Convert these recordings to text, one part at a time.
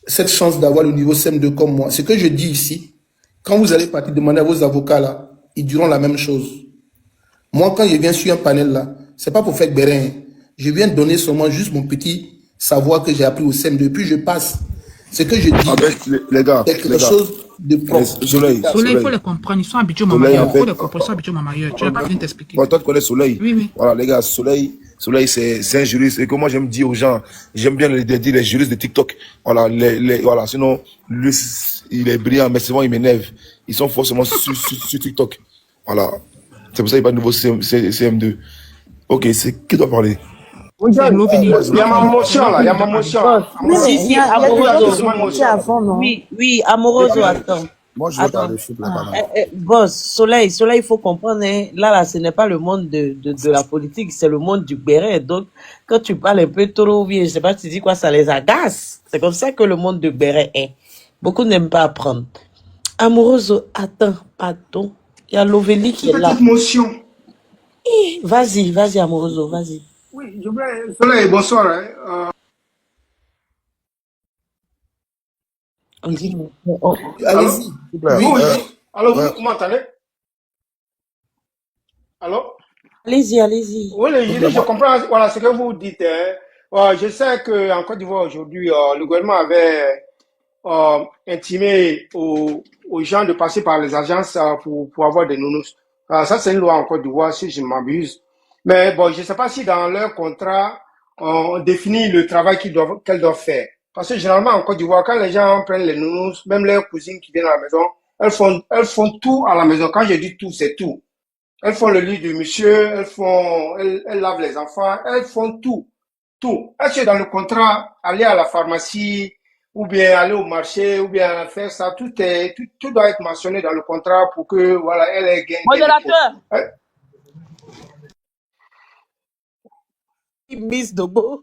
cette chance d'avoir le niveau CM2 comme moi. Ce que je dis ici, quand vous allez partir demander à vos avocats là, ils diront la même chose. Moi, quand je viens sur un panel là, c'est pas pour faire bérin. Je viens donner seulement juste mon petit savoir que j'ai appris au CM2. Puis je passe. Ce que je dis, les gars, c'est quelque chose de propre. Soleil, il faut les comprendre. Ils sont habitués au Mamailleur. Il faut les comprendre. Ils sont habitués au Mamailleur. Tu n'as pas besoin de t'expliquer. Toi, tu connais Soleil. Oui, oui. Voilà, les gars, Soleil, c'est un juriste. Et que moi, j'aime dire aux gens, j'aime bien dire les juristes de TikTok. Voilà, voilà, sinon, lui, il est brillant, mais souvent, il m'énerve. Ils sont forcément sur TikTok. Voilà. C'est pour ça qu'il n'y a pas de nouveau CM2. Ok, c'est qui doit parler? Il y a ma motion là, il y a ma motion. Si, Amoroso. Oui, Amoroso, attends. Moi, je veux parler, s'il vous plaît. Boss, Soleil, il faut comprendre, hein, là, ce n'est pas le monde de la politique, c'est le monde du béret. Donc, quand tu parles un peu trop bien, je sais pas, tu dis quoi, ça les agace. C'est comme ça que le monde du béret est. Beaucoup n'aiment pas apprendre. Amoroso, attends, pardon. Il y a Loveli qui est là. Petite motion. Vas-y, Amoroso, vas-y. Oui, je voulais... Soleil, bonsoir. Hein. Allez-y. Oui, alors, vous m'entendez? Allô? Allez-y. Oui, je comprends voilà, ce que vous dites. Hein. Je sais qu'en Côte d'Ivoire aujourd'hui, le gouvernement avait intimé aux gens de passer par les agences pour avoir des nounous. Ça, c'est une loi en Côte d'Ivoire, si je ne m'abuse. Mais bon, je ne sais pas si dans leur contrat, on définit le travail qu'elles doivent faire. Parce que généralement, en Côte d'Ivoire, quand les gens prennent les nounous, même leurs cousines qui viennent à la maison, elles font tout à la maison. Quand je dis tout, c'est tout. Elles font le lit du monsieur, elles lavent les enfants, elles font tout. Tout. Est-ce que dans le contrat, aller à la pharmacie, ou bien aller au marché, ou bien faire ça, tout doit être mentionné dans le contrat pour que, voilà, elle ait gagné. Modérateur. Miss Dobo.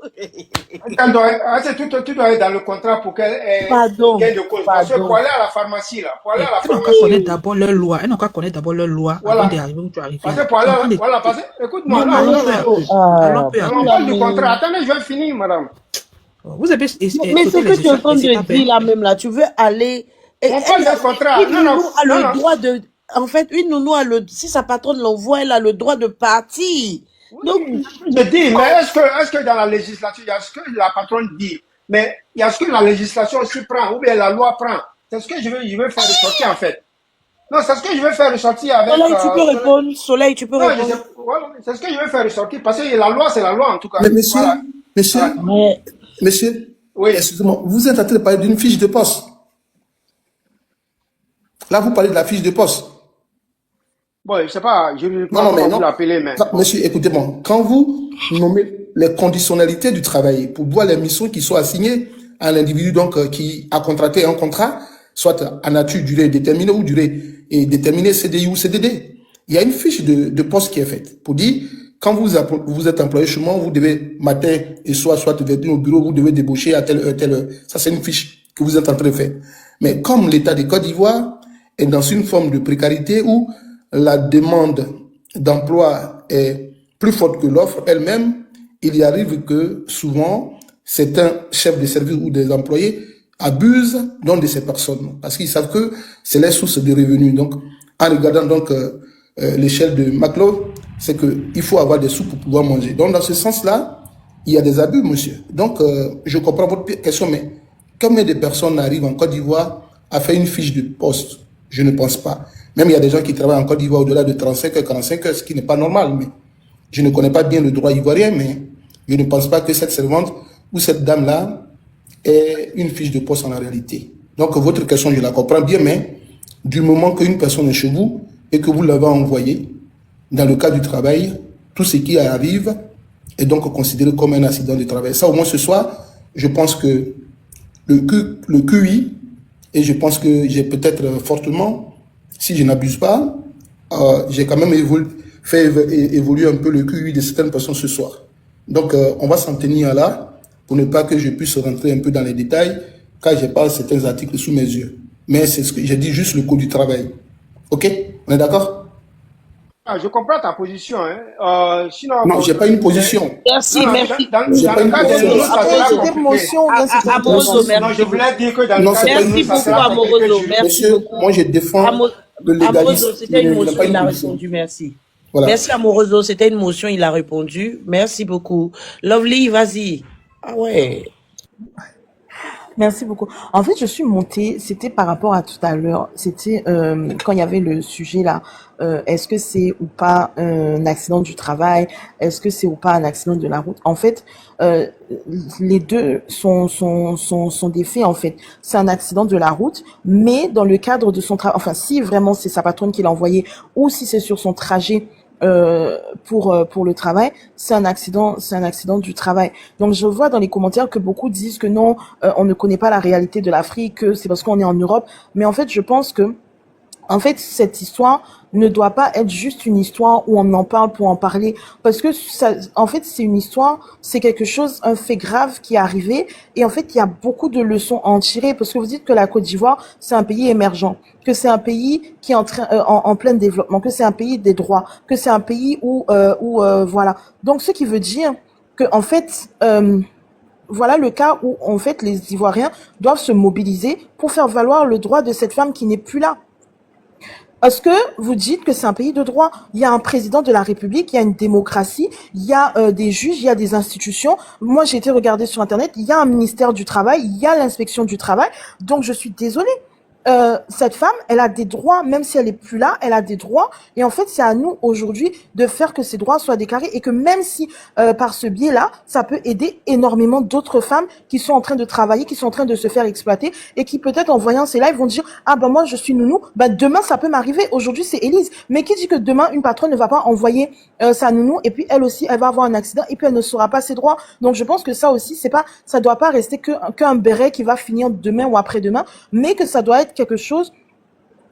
Tout doit être dans le contrat pour qu'elle ait gain de cause. Parce que pour aller à la pharmacie, là, elles n'ont qu'à connaître d'abord leur loi. Elles n'ont qu'à connaître d'abord leur loi avant d'arriver où tu arrives. Parce que pour aller, voilà, parce que, écoute-moi, on parle du contrat. Attendez, je vais finir, madame. Vous avez mais ce que tu es en train de dire là même là, tu veux aller. On parle d'un contrat. Une nounou a le droit de. En fait, une nounou a le. Si sa patronne l'envoie, elle a le droit de partir. Oui, donc, je dis, mais est-ce que dans la législation, il y a ce que la patronne dit, mais il y a ce que la législation aussi prend, ou bien la loi prend. C'est ce que je veux faire ressortir en fait. Non, c'est ce que je veux faire ressortir avec. Soleil, tu peux répondre. Soleil, tu peux répondre. Voilà, c'est ce que je veux faire ressortir, parce que la loi, c'est la loi en tout cas. Mais monsieur, voilà. monsieur, oui. Excusez-moi, vous êtes en train de parler d'une fiche de poste. Là, vous parlez de la fiche de poste. Bon, je ne sais pas, je ne sais pas comment vous l'appelez, mais... Monsieur, écoutez-moi, quand vous nommez les conditionnalités du travail pour voir les missions qui sont assignées à l'individu donc qui a contracté un contrat, soit à nature, durée déterminée ou durée déterminée, CDI ou CDD, il y a une fiche de poste qui est faite pour dire, quand vous êtes employé chez moi, vous devez matin et soir, soit venir au bureau, vous devez débaucher à telle heure. Ça, c'est une fiche que vous êtes en train de faire. Mais comme l'État de Côte d'Ivoire est dans une forme de précarité où la demande d'emploi est plus forte que l'offre elle-même, il y arrive que souvent, certains chefs de service ou des employés abusent donc de ces personnes parce qu'ils savent que c'est leur source de revenus. Donc, en regardant donc l'échelle de Maclo, c'est qu'il faut avoir des sous pour pouvoir manger. Donc, dans ce sens-là, il y a des abus, monsieur. Donc, je comprends votre question, mais combien de personnes arrivent en Côte d'Ivoire à faire une fiche de poste? Je ne pense pas. Même il y a des gens qui travaillent en Côte d'Ivoire au-delà de 35 heures, 45 heures, ce qui n'est pas normal. Mais je ne connais pas bien le droit ivoirien, mais je ne pense pas que cette servante ou cette dame-là ait une fiche de poste en réalité. Donc, votre question, je la comprends bien, mais du moment qu'une personne est chez vous et que vous l'avez envoyée, dans le cas du travail, tout ce qui arrive est donc considéré comme un accident de travail. Ça, au moins ce soir, je pense que le QI, et je pense que j'ai peut-être fortement, si je n'abuse pas, j'ai quand même fait évoluer un peu le QI de certaines personnes ce soir. Donc, on va s'en tenir là, pour ne pas que je puisse rentrer un peu dans les détails, car je pas certains articles sous mes yeux. Mais c'est ce que j'ai dit, juste le code du travail. Ok? On est d'accord? je comprends ta position. Hein. Sinon, Non, bon, j'ai pas une position. Merci, non, merci. J'ai dans pas le une cas de position. nous, ça sera Amoroso, C'était compliqué. motion ou bien c'était Amoroso, intervention? Non, je merci. voulais dire que dans le Non, cas c'est pas de nous, Merci une ça beaucoup, sera position. compliqué, Amoroso. je Merci Monsieur, beaucoup. moi je défends Amo- le Amoroso, légalisme. c'était une Il n'a motion, pas il une a position. répondu, merci. Voilà. Merci, Amoroso, c'était une motion, il a répondu. Merci beaucoup. Lovely, vas-y. Ah ouais. Merci beaucoup. En fait, je suis montée, c'était par rapport à tout à l'heure, c'était quand il y avait le sujet là, est-ce que c'est ou pas un accident du travail, est-ce que c'est ou pas un accident de la route. En fait, euh, les deux sont des faits en fait. C'est un accident de la route, mais dans le cadre de son travail, enfin si vraiment c'est sa patronne qui l'a envoyé ou si c'est sur son trajet pour le travail, c'est un accident du travail. Donc je vois dans les commentaires que beaucoup disent que non, on ne connaît pas la réalité de l'Afrique, que c'est parce qu'on est en Europe, mais en fait je pense que cette histoire ne doit pas être juste une histoire où on en parle pour en parler, parce que ça, en fait, c'est une histoire, c'est quelque chose, un fait grave qui est arrivé, et en fait, il y a beaucoup de leçons à en tirer, parce que vous dites que la Côte d'Ivoire, c'est un pays émergent, que c'est un pays qui est en plein développement, que c'est un pays des droits, que c'est un pays où voilà. Donc, ce qui veut dire que, en fait, voilà le cas où, en fait, les Ivoiriens doivent se mobiliser pour faire valoir le droit de cette femme qui n'est plus là. Parce que vous dites que c'est un pays de droit. Il y a un président de la République, il y a une démocratie, il y a des juges, il y a des institutions. Moi, j'ai été regarder sur Internet, il y a un ministère du travail, il y a l'inspection du travail. Donc, je suis désolée. Cette femme, elle a des droits, même si elle est plus là, elle a des droits. Et en fait, c'est à nous aujourd'hui de faire que ces droits soient déclarés et que même si par ce biais-là, ça peut aider énormément d'autres femmes qui sont en train de travailler, qui sont en train de se faire exploiter et qui peut-être en voyant ces lives vont dire ah ben moi je suis nounou, ben demain ça peut m'arriver. Aujourd'hui c'est Élise, mais qui dit que demain une patronne ne va pas envoyer sa nounou et puis elle aussi elle va avoir un accident et puis elle ne saura pas ses droits. Donc je pense que ça aussi c'est pas, ça doit pas rester qu'un béret qui va finir demain ou après-demain, mais que ça doit être quelque chose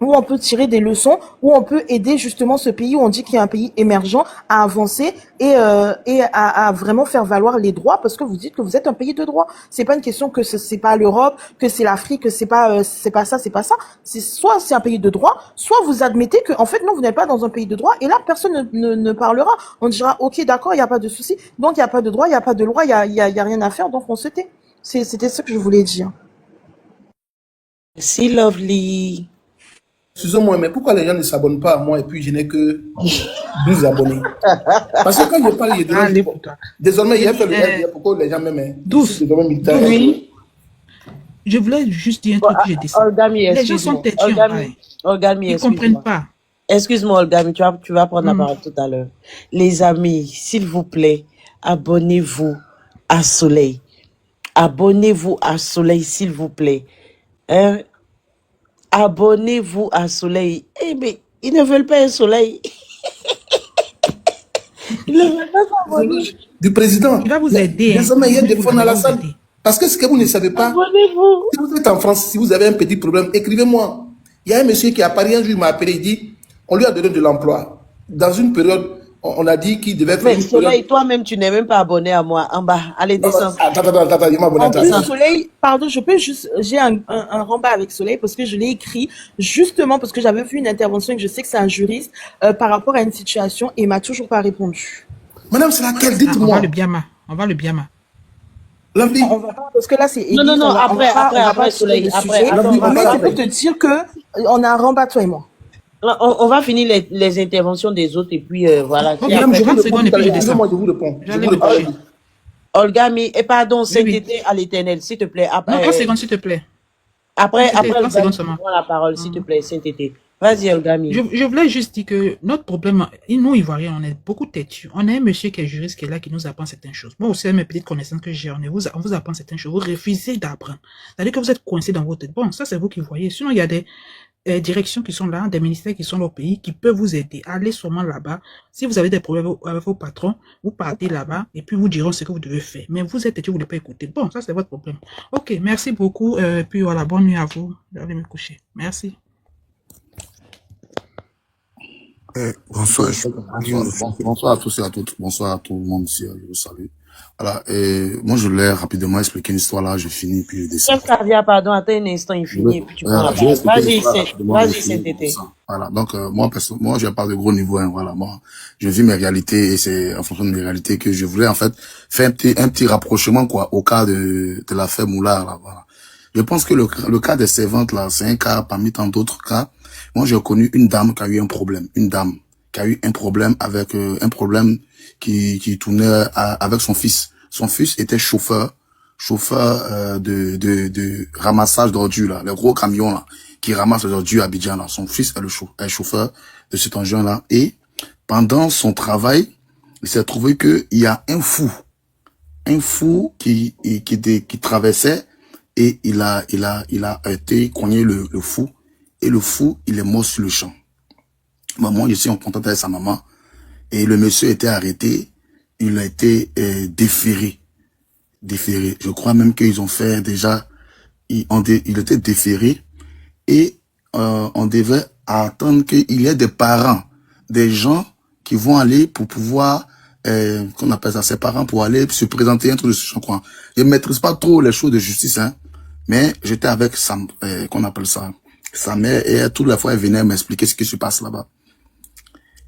où on peut tirer des leçons, où on peut aider justement ce pays où on dit qu'il y a un pays émergent à avancer et à vraiment faire valoir les droits, parce que vous dites que vous êtes un pays de droit. C'est pas une question que c'est pas l'Europe, que c'est l'Afrique, que c'est pas ça, c'est pas ça. C'est soit c'est un pays de droit, soit vous admettez que en fait non, vous n'êtes pas dans un pays de droit et là personne ne parlera. On dira ok d'accord, il y a pas de souci. Donc il y a pas de droit, il y a pas de loi, il y a rien à faire, donc on se tait. C'était ce que je voulais dire. Merci, Lovely. Excusez-moi, mais pourquoi les gens ne s'abonnent pas à moi et puis je n'ai que 12 abonnés? Parce que quand je parle, Allez pour toi. désormais, il y a fait le RDA, pourquoi les gens même... 12. Oui. Je voulais juste dire un truc que j'ai dit. Olgami, Les gens sont têtus en vrai. Olgami, Ils ne comprennent pas. Excuse-moi, Olgami, tu vas prendre la parole tout à l'heure. Les amis, s'il vous plaît, abonnez-vous à Soleil. Abonnez-vous à Soleil, s'il vous plaît. Hein? Abonnez-vous à Soleil. Eh mais ils ne veulent pas un Soleil. Ils ne veulent pas s'abonner. Du président. Il va vous aider. Désormais, il y a des fonds dans la Vous salle. aider. Parce que ce que vous ne savez pas, Abonnez-vous. si vous êtes en France, si vous avez un petit problème, écrivez-moi. Il y a un monsieur qui à Paris, un jour, il m'a appelé, il dit, on lui a donné de l'emploi. Dans une période, on a dit qu'il devait faire Mais une Soleil, période... toi-même, tu n'es même pas abonné à moi. En bas, allez, descends. Attends, il m'a abonné En à plus, ça. Soleil, pardon, je peux juste, j'ai un rembat avec Soleil parce que je l'ai écrit justement parce que j'avais vu une intervention et que je sais que c'est un juriste par rapport à une situation et il m'a toujours pas répondu. Madame, c'est laquelle? On Dites-moi. va le biama. On va le biama. Lovely. On va pas, parce que là c'est Non, non, non, on va après, pas Soleil, tirer le après, sujet. attends, Mais attends, je peux te dire que on a un rembat toi et moi. On va finir les interventions des autres et puis voilà. Ok, Madame, je vous 30 secondes et puis je réponds. descends. Moi, je vous réponds. Je J'allais vous me coucher. réponds. Olgami, et pardon, Oui. Saint-Été à l'éternel, s'il te plaît. Non, 30 secondes, s'il te plaît. Après, Saint-Été, 30 Olgami, secondes seulement. prends la parole, s'il te plaît, Saint-Été. Vas-y, Olgami. Je voulais juste dire que notre problème, nous, Ivoiriens, on est beaucoup têtus. On a un monsieur qui est juriste qui est là, qui nous apprend certaines choses. Moi aussi, mes petites connaissances que j'ai, on vous apprend certaines choses. Vous refusez d'apprendre. C'est-à-dire que vous êtes coincé dans votre tête. Bon, ça, c'est vous qui voyez. Sinon, il y a des directions qui sont là, des ministères qui sont là au pays, qui peuvent vous aider. Allez seulement là-bas. Si vous avez des problèmes avec vos patrons, vous partez là-bas et puis vous diront ce que vous devez faire. Mais vous êtes têtu, vous ne voulez pas écouter. Bon, ça, c'est votre problème. Ok, merci beaucoup. Puis voilà, bonne nuit à vous. Je vais aller me coucher. Merci. Bonsoir à tous et à toutes. Bonsoir à tout le monde ici. Je vous salue. Voilà, et moi je voulais rapidement expliquer une histoire là, je finis puis je descends. Chef Cardia, pardon, attends un instant, il finit et puis tu prends la Je vais parole. expliquer une histoire rapidement, je Vas-y, finis cet pour été. ça. Voilà, donc moi je parle de gros niveau, hein, voilà, moi je vis mes réalités et c'est en fonction de mes réalités que je voulais en fait faire un petit rapprochement quoi au cas de l'affaire Moulard là, voilà. Je pense que le cas des servantes là, c'est un cas parmi tant d'autres cas. Moi j'ai connu une dame qui a eu un problème, une dame qui a eu un problème avec un problème qui tournait avec son fils. Son fils était chauffeur de ramassage d'ordures là, les gros camions là qui ramassent les ordures à Abidjan là. Son fils est est chauffeur de cet engin là et pendant son travail, il s'est trouvé que il y a un fou qui traversait et il a été cogné le fou et le fou il est mort sur le champ. Maman, je suis en contact avec sa maman et le monsieur était arrêté, il a été déféré. Je crois même qu'ils ont fait déjà, il était déféré et on devait attendre qu'il y ait des parents, des gens qui vont aller pour pouvoir, qu'on appelle ça, ses parents pour aller se présenter un truc de ce genre quoi. Je ne maîtrise pas trop les choses de justice, hein, mais j'étais avec sa, qu'on appelle ça, sa mère et toutes les fois elle venait m'expliquer ce qui se passe là-bas.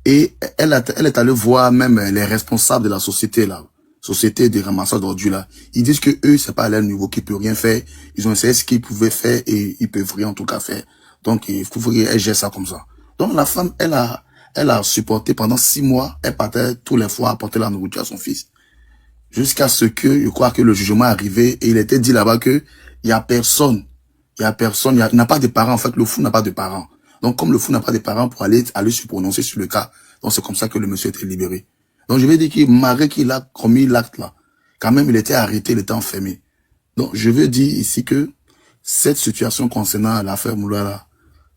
Et elle est allée voir même les responsables de la société là, société des ramasseurs d'ordures là. Ils disent que eux c'est pas à leur niveau, qu'ils peuvent rien faire. Ils ont essayé ce qu'ils pouvaient faire et ils peuvent rien en tout cas faire. Donc il faut qu'elle gère ça comme ça. Donc la femme elle a supporté pendant 6 mois. Elle partait tous les fois apporter la nourriture à son fils. Jusqu'à ce que je crois que le jugement est arrivé et il était dit là-bas que il y a personne, il n'a pas de parents en fait. Le fou n'a pas de parents. Donc, comme le fou n'a pas de parents pour aller se prononcer sur le cas, donc c'est comme ça que le monsieur a été libéré. Donc, je vais dire qu'il malgré qu'il a commis l'acte là, quand même, il était arrêté, il était enfermé. Donc, je veux dire ici que cette situation concernant l'affaire Moula là,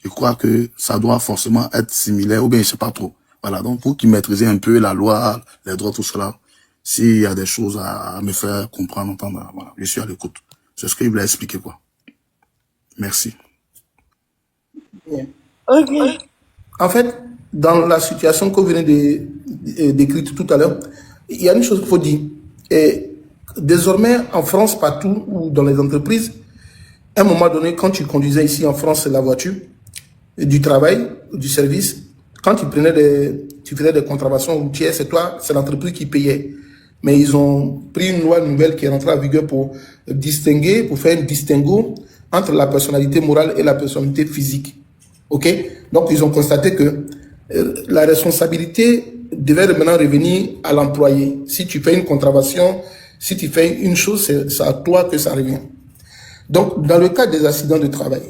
je crois que ça doit forcément être similaire, ou bien je sais pas trop. Voilà, donc vous qui maîtrisez un peu la loi, les droits, tout cela, s'il y a des choses à me faire comprendre, entendre, voilà, je suis à l'écoute. C'est ce qu'il voulait expliquer, quoi. Merci. Bien. Ok. En fait, dans la situation que vous venez de décrire tout à l'heure, il y a une chose qu'il faut dire. Et désormais, en France, partout ou dans les entreprises, à un moment donné, quand tu conduisais ici en France la voiture, du travail, du service, quand tu faisais des contraventions routières, c'est toi, c'est l'entreprise qui payait. Mais ils ont pris une loi nouvelle qui est rentrée en vigueur pour distinguer, pour faire un distinguo entre la personnalité morale et la personnalité physique. OK? Donc, ils ont constaté que la responsabilité devait maintenant revenir à l'employé. Si tu fais une contravention, si tu fais une chose, c'est à toi que ça revient. Donc, dans le cas des accidents de travail,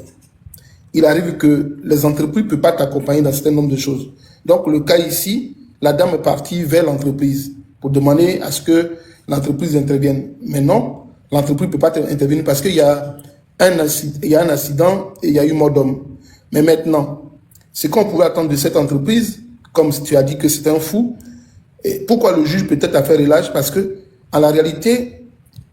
il arrive que les entreprises ne peuvent pas t'accompagner dans un certain nombre de choses. Donc, le cas ici, la dame est partie vers l'entreprise pour demander à ce que l'entreprise intervienne. Mais non, l'entreprise ne peut pas intervenir parce qu'il y a un accident et il y a eu mort d'homme. Mais maintenant, ce qu'on pouvait attendre de cette entreprise, comme tu as dit que c'est un fou, et pourquoi le juge peut-être a fait relâche? Parce que, en la réalité,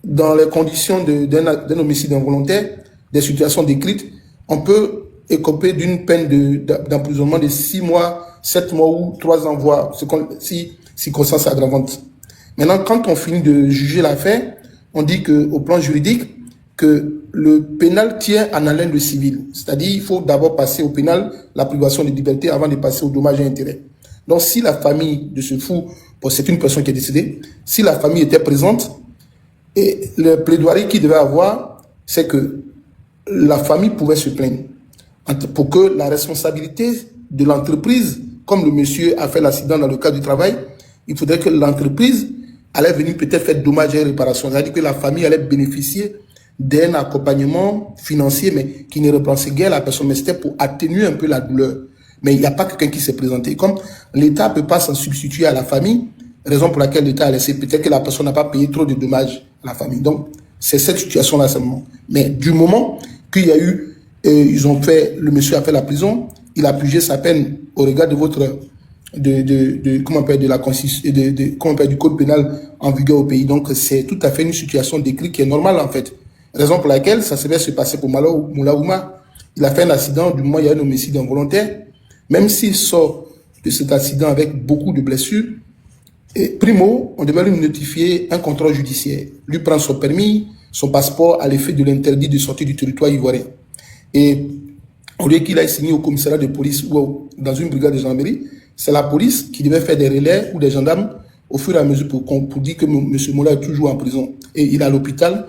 dans les conditions d'un homicide involontaire, des situations décrites, on peut écoper d'une peine d'emprisonnement de 6 mois, 7 mois ou 3 ans, voire si circonstances aggravantes. Maintenant, quand on finit de juger l'affaire, on dit qu'au plan juridique, que le pénal tient en haleine le civil. C'est-à-dire, il faut d'abord passer au pénal, la privation de liberté, avant de passer au dommage et intérêt. Donc, si la famille de ce fou, bon, c'est une personne qui est décédée, si la famille était présente, et le plaidoirie qu'il devait avoir, c'est que la famille pouvait se plaindre pour que la responsabilité de l'entreprise, comme le monsieur a fait l'accident dans le cadre du travail, il faudrait que l'entreprise allait venir peut-être faire dommage et réparation. C'est-à-dire que la famille allait bénéficier d'un accompagnement financier, mais qui ne repensait guère la personne, mais c'était pour atténuer un peu la douleur. Mais il n'y a pas quelqu'un qui s'est présenté. Comme l'État ne peut pas s'en substituer à la famille, raison pour laquelle l'État a laissé, peut-être que la personne n'a pas payé trop de dommages à la famille. Donc, c'est cette situation-là seulement. Mais du moment qu'il y a eu, le monsieur a fait la prison, il a purgé sa peine au regard de votre, comment on appelle, de la constitution, comment on appelle, du code pénal en vigueur au pays. Donc, c'est tout à fait une situation décrite qui est normale, en fait. Raison pour laquelle ça devait se passer pour Moula Ouma. Il a fait un accident, du moment où il y a un homicide involontaire. Même s'il sort de cet accident avec beaucoup de blessures, Et primo, on devait lui notifier un contrôle judiciaire, lui prendre son permis, son passeport à l'effet de l'interdit de sortir du territoire ivoirien. Et au lieu qu'il aille signer au commissariat de police ou dans une brigade de gendarmerie, c'est la police qui devait faire des relais ou des gendarmes au fur et à mesure pour dire que M. Mola est toujours en prison. Et il est à l'hôpital,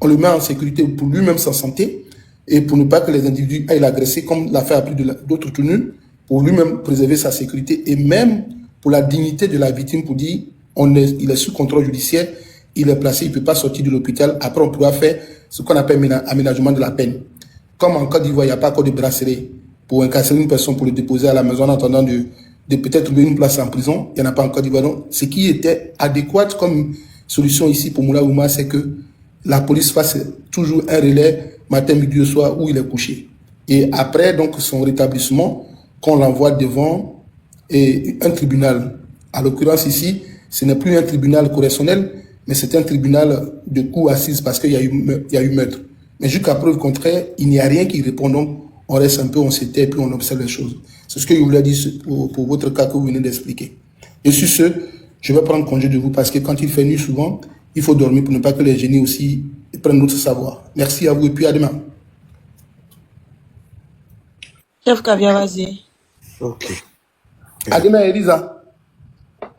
on le met en sécurité pour lui-même sa santé et pour ne pas que les individus aillent l'agresser comme l'a fait à plus d'autres tenues, pour lui-même préserver sa sécurité et même pour la dignité de la victime, pour dire il est sous contrôle judiciaire, il est placé, il ne peut pas sortir de l'hôpital. Après, on pourra faire ce qu'on appelle aménagement de la peine. Comme en Côte d'Ivoire, il n'y a pas encore de bracelet pour incarcérer une personne pour le déposer à la maison en attendant de peut-être trouver une place en prison, il n'y en a pas en Côte d'Ivoire. Donc, ce qui était adéquat comme solution ici pour Moula Ouma, c'est que la police fasse toujours un relais matin, midi, soir où il est couché. Et après donc son rétablissement, qu'on l'envoie devant un tribunal. À l'occurrence ici, ce n'est plus un tribunal correctionnel, mais c'est un tribunal de cour assise parce qu'il y a eu meurtre. Mais jusqu'à preuve contraire, il n'y a rien qui répond. Donc, on reste un peu, on se tait, puis on observe les choses. C'est ce que je voulais dire pour votre cas que vous venez d'expliquer. Et sur ce, je vais prendre congé de vous parce que quand il fait nuit souvent, il faut dormir pour ne pas que les génies aussi prennent notre savoir. Merci à vous et puis à demain. Chef Kavia, vas-y. Ok. À demain, Elisa.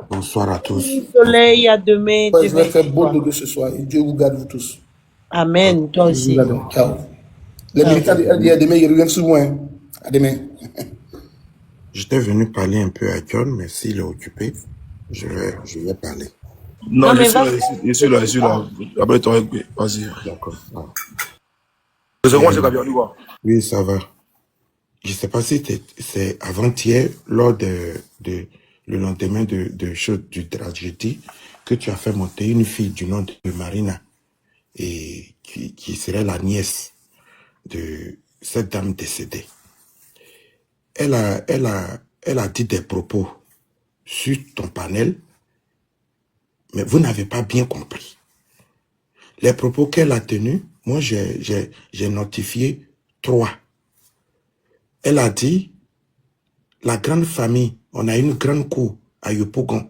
Bonsoir à tous. Soleil, à demain. Ouais, je vais faire beau dodo ce soir et Dieu vous garde vous tous. Amen, toi aussi. Ciao. Les militants de RDA, demain, ils reviennent souvent. Hein. À demain. J'étais venu parler un peu à John, mais s'il est occupé, je vais parler. Non, je suis là. Après, vas-y. D'accord. C'est comment c'est Gabriel? Oui, ça va. Je ne sais pas si c'est avant-hier, lors le lendemain du tragédie, que tu as fait monter une fille du nom de Marina, et qui serait la nièce de cette dame décédée. Elle a dit des propos sur ton panel, mais vous n'avez pas bien compris. Les propos qu'elle a tenus, moi j'ai notifié 3. Elle a dit, la grande famille, on a une grande cour à Yopougon.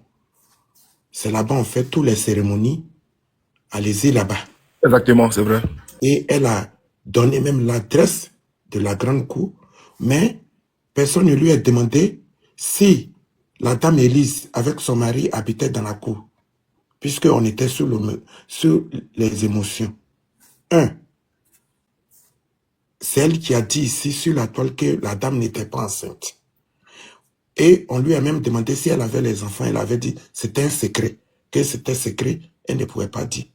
C'est là-bas on fait toutes les cérémonies. Allez-y là-bas. Exactement, c'est vrai. Et elle a donné même l'adresse de la grande cour, mais personne ne lui a demandé si la dame Élise, avec son mari, habitait dans la cour, puisqu'on était sur les émotions. C'est elle qui a dit ici sur la toile que la dame n'était pas enceinte. Et on lui a même demandé si elle avait les enfants. Elle avait dit c'était un secret. Que c'était secret, elle ne pouvait pas dire.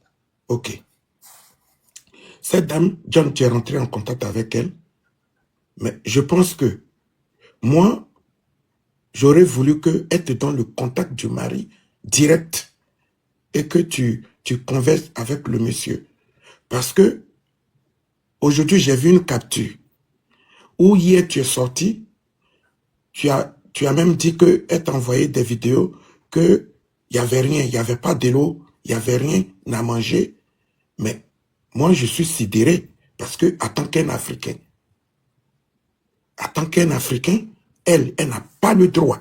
Ok. Cette dame, John, tu es rentré en contact avec elle. Mais je pense que moi, j'aurais voulu qu'elle te donne le contact du mari direct et que tu converses avec le monsieur. Parce que aujourd'hui, j'ai vu une capture où hier tu es sorti, tu as même dit qu'elle t'a envoyé des vidéos qu'il n'y avait rien, il n'y avait pas de l'eau, il n'y avait rien à manger. Mais moi, je suis sidéré parce que, en tant qu'un Africain, elle n'a pas le droit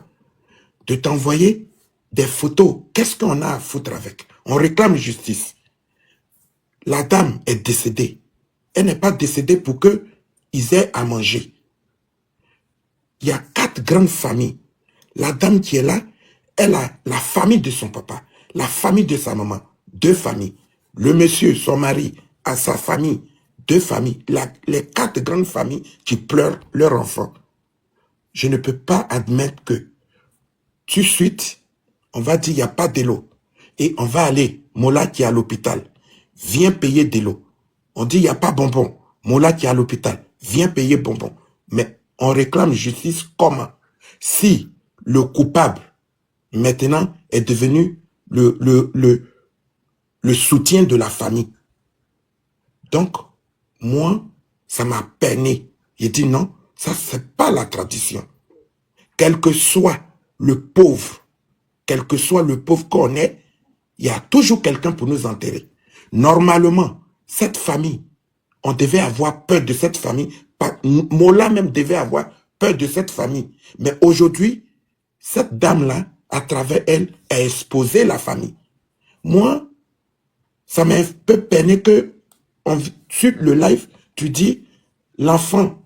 de t'envoyer des photos. Qu'est-ce qu'on a à foutre avec? On réclame justice. La dame est décédée. Elle n'est pas décédée pour qu'ils aient à manger. Il y a 4 grandes familles. La dame qui est là, elle a la famille de son papa, la famille de sa maman, 2 familles. Le monsieur, son mari, a sa famille, 2 familles. Les 4 grandes familles qui pleurent leur enfant. Je ne peux pas admettre que tout de suite, on va dire il n'y a pas de l'eau. Et on va aller, Mola qui est à l'hôpital, viens payer de l'eau. On dit il n'y a pas bonbon. Mola qui est à l'hôpital, viens payer bonbon. Mais on réclame justice comment? Si le coupable, maintenant, est devenu le soutien de la famille. Donc, moi, ça m'a peiné. J'ai dit non, ça, c'est pas la tradition. Quel que soit le pauvre qu'on est, il y a toujours quelqu'un pour nous enterrer. Normalement, cette famille, on devait avoir peur de cette famille. Mola même devait avoir peur de cette famille. Mais aujourd'hui, cette dame-là à travers elle, a exposé la famille. Moi, ça m'a un peu peiné que sur le live, tu dis l'enfant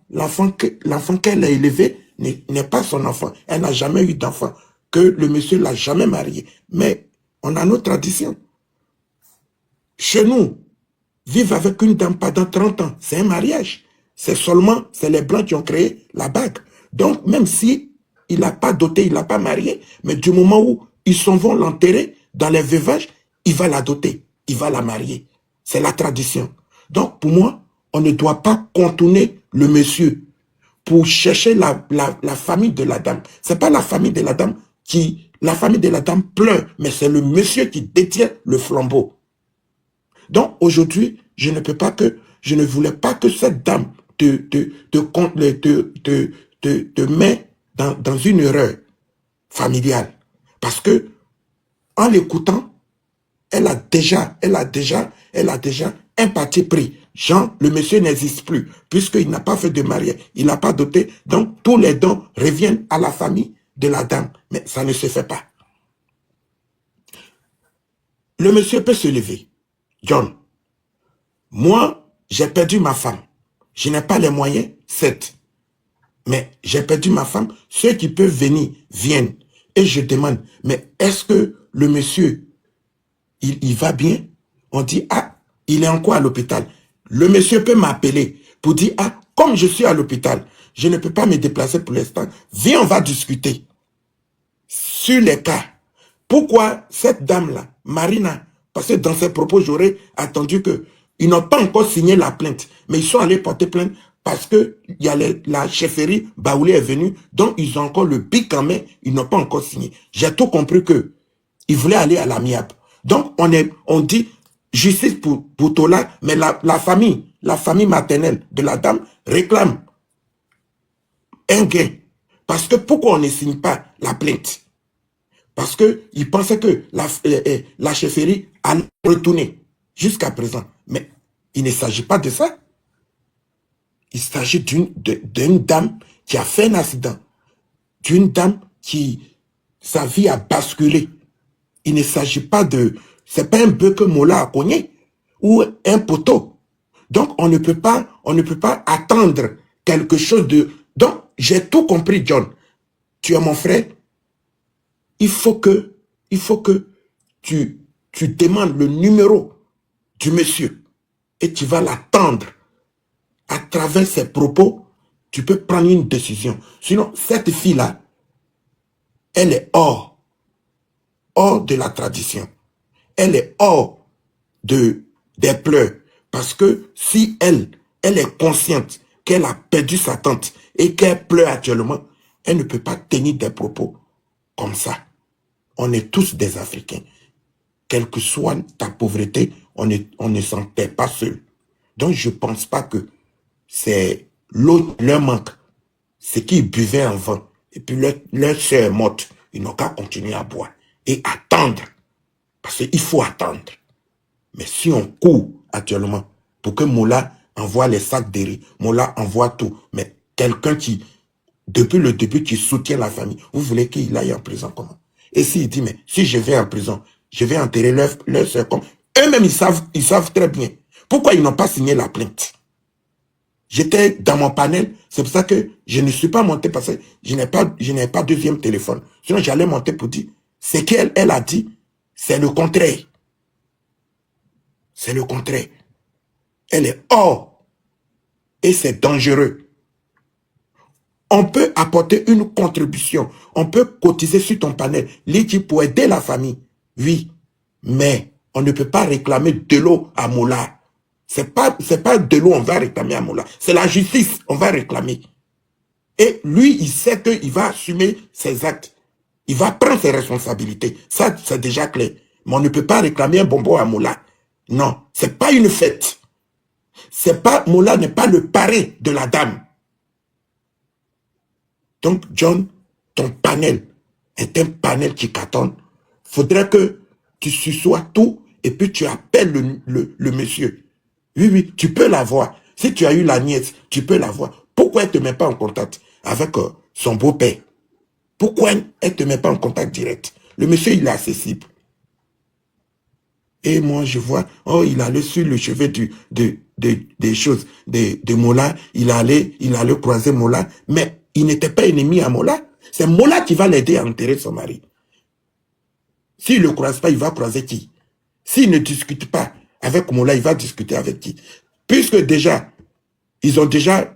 qu'elle a élevé n'est pas son enfant. Elle n'a jamais eu d'enfant. Que le monsieur l'a jamais marié. Mais on a nos traditions. Chez nous, vivre avec une dame pendant 30 ans, c'est un mariage. C'est les Blancs qui ont créé la bague. Donc, même si il n'a pas doté, il n'a pas marié, mais du moment où ils s'en vont l'enterrer dans les veuvages, il va la doter, il va la marier. C'est la tradition. Donc, pour moi, on ne doit pas contourner le monsieur pour chercher la famille de la dame. C'est pas la famille de la dame la famille de la dame pleure, mais c'est le monsieur qui détient le flambeau. Donc, aujourd'hui, je ne voulais pas que cette dame te met dans une erreur familiale. Parce que, en l'écoutant, elle a déjà un parti pris. Jean, le monsieur n'existe plus, puisqu'il n'a pas fait de mariage, il n'a pas doté, donc tous les dons reviennent à la famille de la dame. Mais ça ne se fait pas. Le monsieur peut se lever. John, moi, j'ai perdu ma femme. Je n'ai pas les moyens, certes. Mais j'ai perdu ma femme. Ceux qui peuvent venir, viennent. Et je demande, mais est-ce que le monsieur, il va bien? On dit, ah, il est encore à l'hôpital. Le monsieur peut m'appeler pour dire, ah, comme je suis à l'hôpital, je ne peux pas me déplacer pour l'instant. Viens, on va discuter sur les cas. Pourquoi cette dame-là, Marina, parce que dans ses propos, j'aurais attendu que ils n'ont pas encore signé la plainte, mais ils sont allés porter plainte parce que il y a la chefferie Baoulé est venue, donc ils ont encore le bic en main, ils n'ont pas encore signé. J'ai tout compris que ils voulaient aller à l'amiable. Donc on dit justice pour Tola, mais la famille maternelle de la dame réclame un gain. Parce que pourquoi on ne signe pas la plainte? Parce qu'ils pensaient que la chefferie allait retourner jusqu'à présent. Mais il ne s'agit pas de ça. Il s'agit d'une dame qui a fait un accident. D'une dame qui, sa vie a basculé. Il ne s'agit pas c'est pas un bœuf que Mola a cogné ou un poteau. Donc, on ne peut pas attendre quelque chose de... Donc, j'ai tout compris, John. Tu es mon frère. Il faut que tu demandes le numéro du monsieur et tu vas l'attendre. À travers ses propos, tu peux prendre une décision. Sinon, cette fille-là, elle est hors de la tradition. Elle est hors des pleurs. Parce que si elle est consciente qu'elle a perdu sa tante et qu'elle pleure actuellement, elle ne peut pas tenir des propos comme ça. On est tous des Africains. Quelle que soit ta pauvreté, on ne s'en paie pas seul. Donc, je ne pense pas que c'est leur manque. C'est qu'ils buvaient en vent. Et puis, leur sœur est morte. Ils n'ont qu'à continuer à boire. Et attendre. Parce qu'il faut attendre. Mais si on court actuellement pour que Mola envoie les sacs de riz, Mola envoie tout, mais quelqu'un qui, depuis le début, qui soutient la famille, vous voulez qu'il aille en prison comment? Et s'il dit, mais si je vais en prison, je vais enterrer leur soeur comme... Eux-mêmes, ils savent très bien. Pourquoi ils n'ont pas signé la plainte? J'étais dans mon panel, c'est pour ça que je ne suis pas monté parce que je n'ai pas deuxième téléphone. Sinon, j'allais monter pour dire, ce qu'elle a dit, c'est le contraire. C'est le contraire. Elle est hors. Et c'est dangereux. On peut apporter une contribution. On peut cotiser sur ton panel. L'équipe pour aider la famille. Oui. Mais on ne peut pas réclamer de l'eau à Mola. C'est pas de l'eau on va réclamer à Mola. C'est la justice on va réclamer. Et lui, il sait qu'il va assumer ses actes. Il va prendre ses responsabilités. Ça, c'est déjà clair. Mais on ne peut pas réclamer un bonbon à Mola. Non, c'est pas une fête. Mola n'est pas le parrain de la dame. Donc, John, ton panel est un panel qui cartonne. Faudrait que tu sois tout et puis tu appelles le monsieur. Oui, tu peux l'avoir. Si tu as eu la nièce, tu peux l'avoir. Pourquoi elle ne te met pas en contact avec son beau-père? Pourquoi elle ne te met pas en contact direct? Le monsieur, il est accessible. Et moi, je vois, oh, il allait sur le chevet des choses, de Mola, il allait croiser Mola, mais il n'était pas ennemi à Mola. C'est Mola qui va l'aider à enterrer son mari. S'il ne le croise pas, il va croiser qui? S'il ne discute pas avec Mola, il va discuter avec qui? Puisque déjà,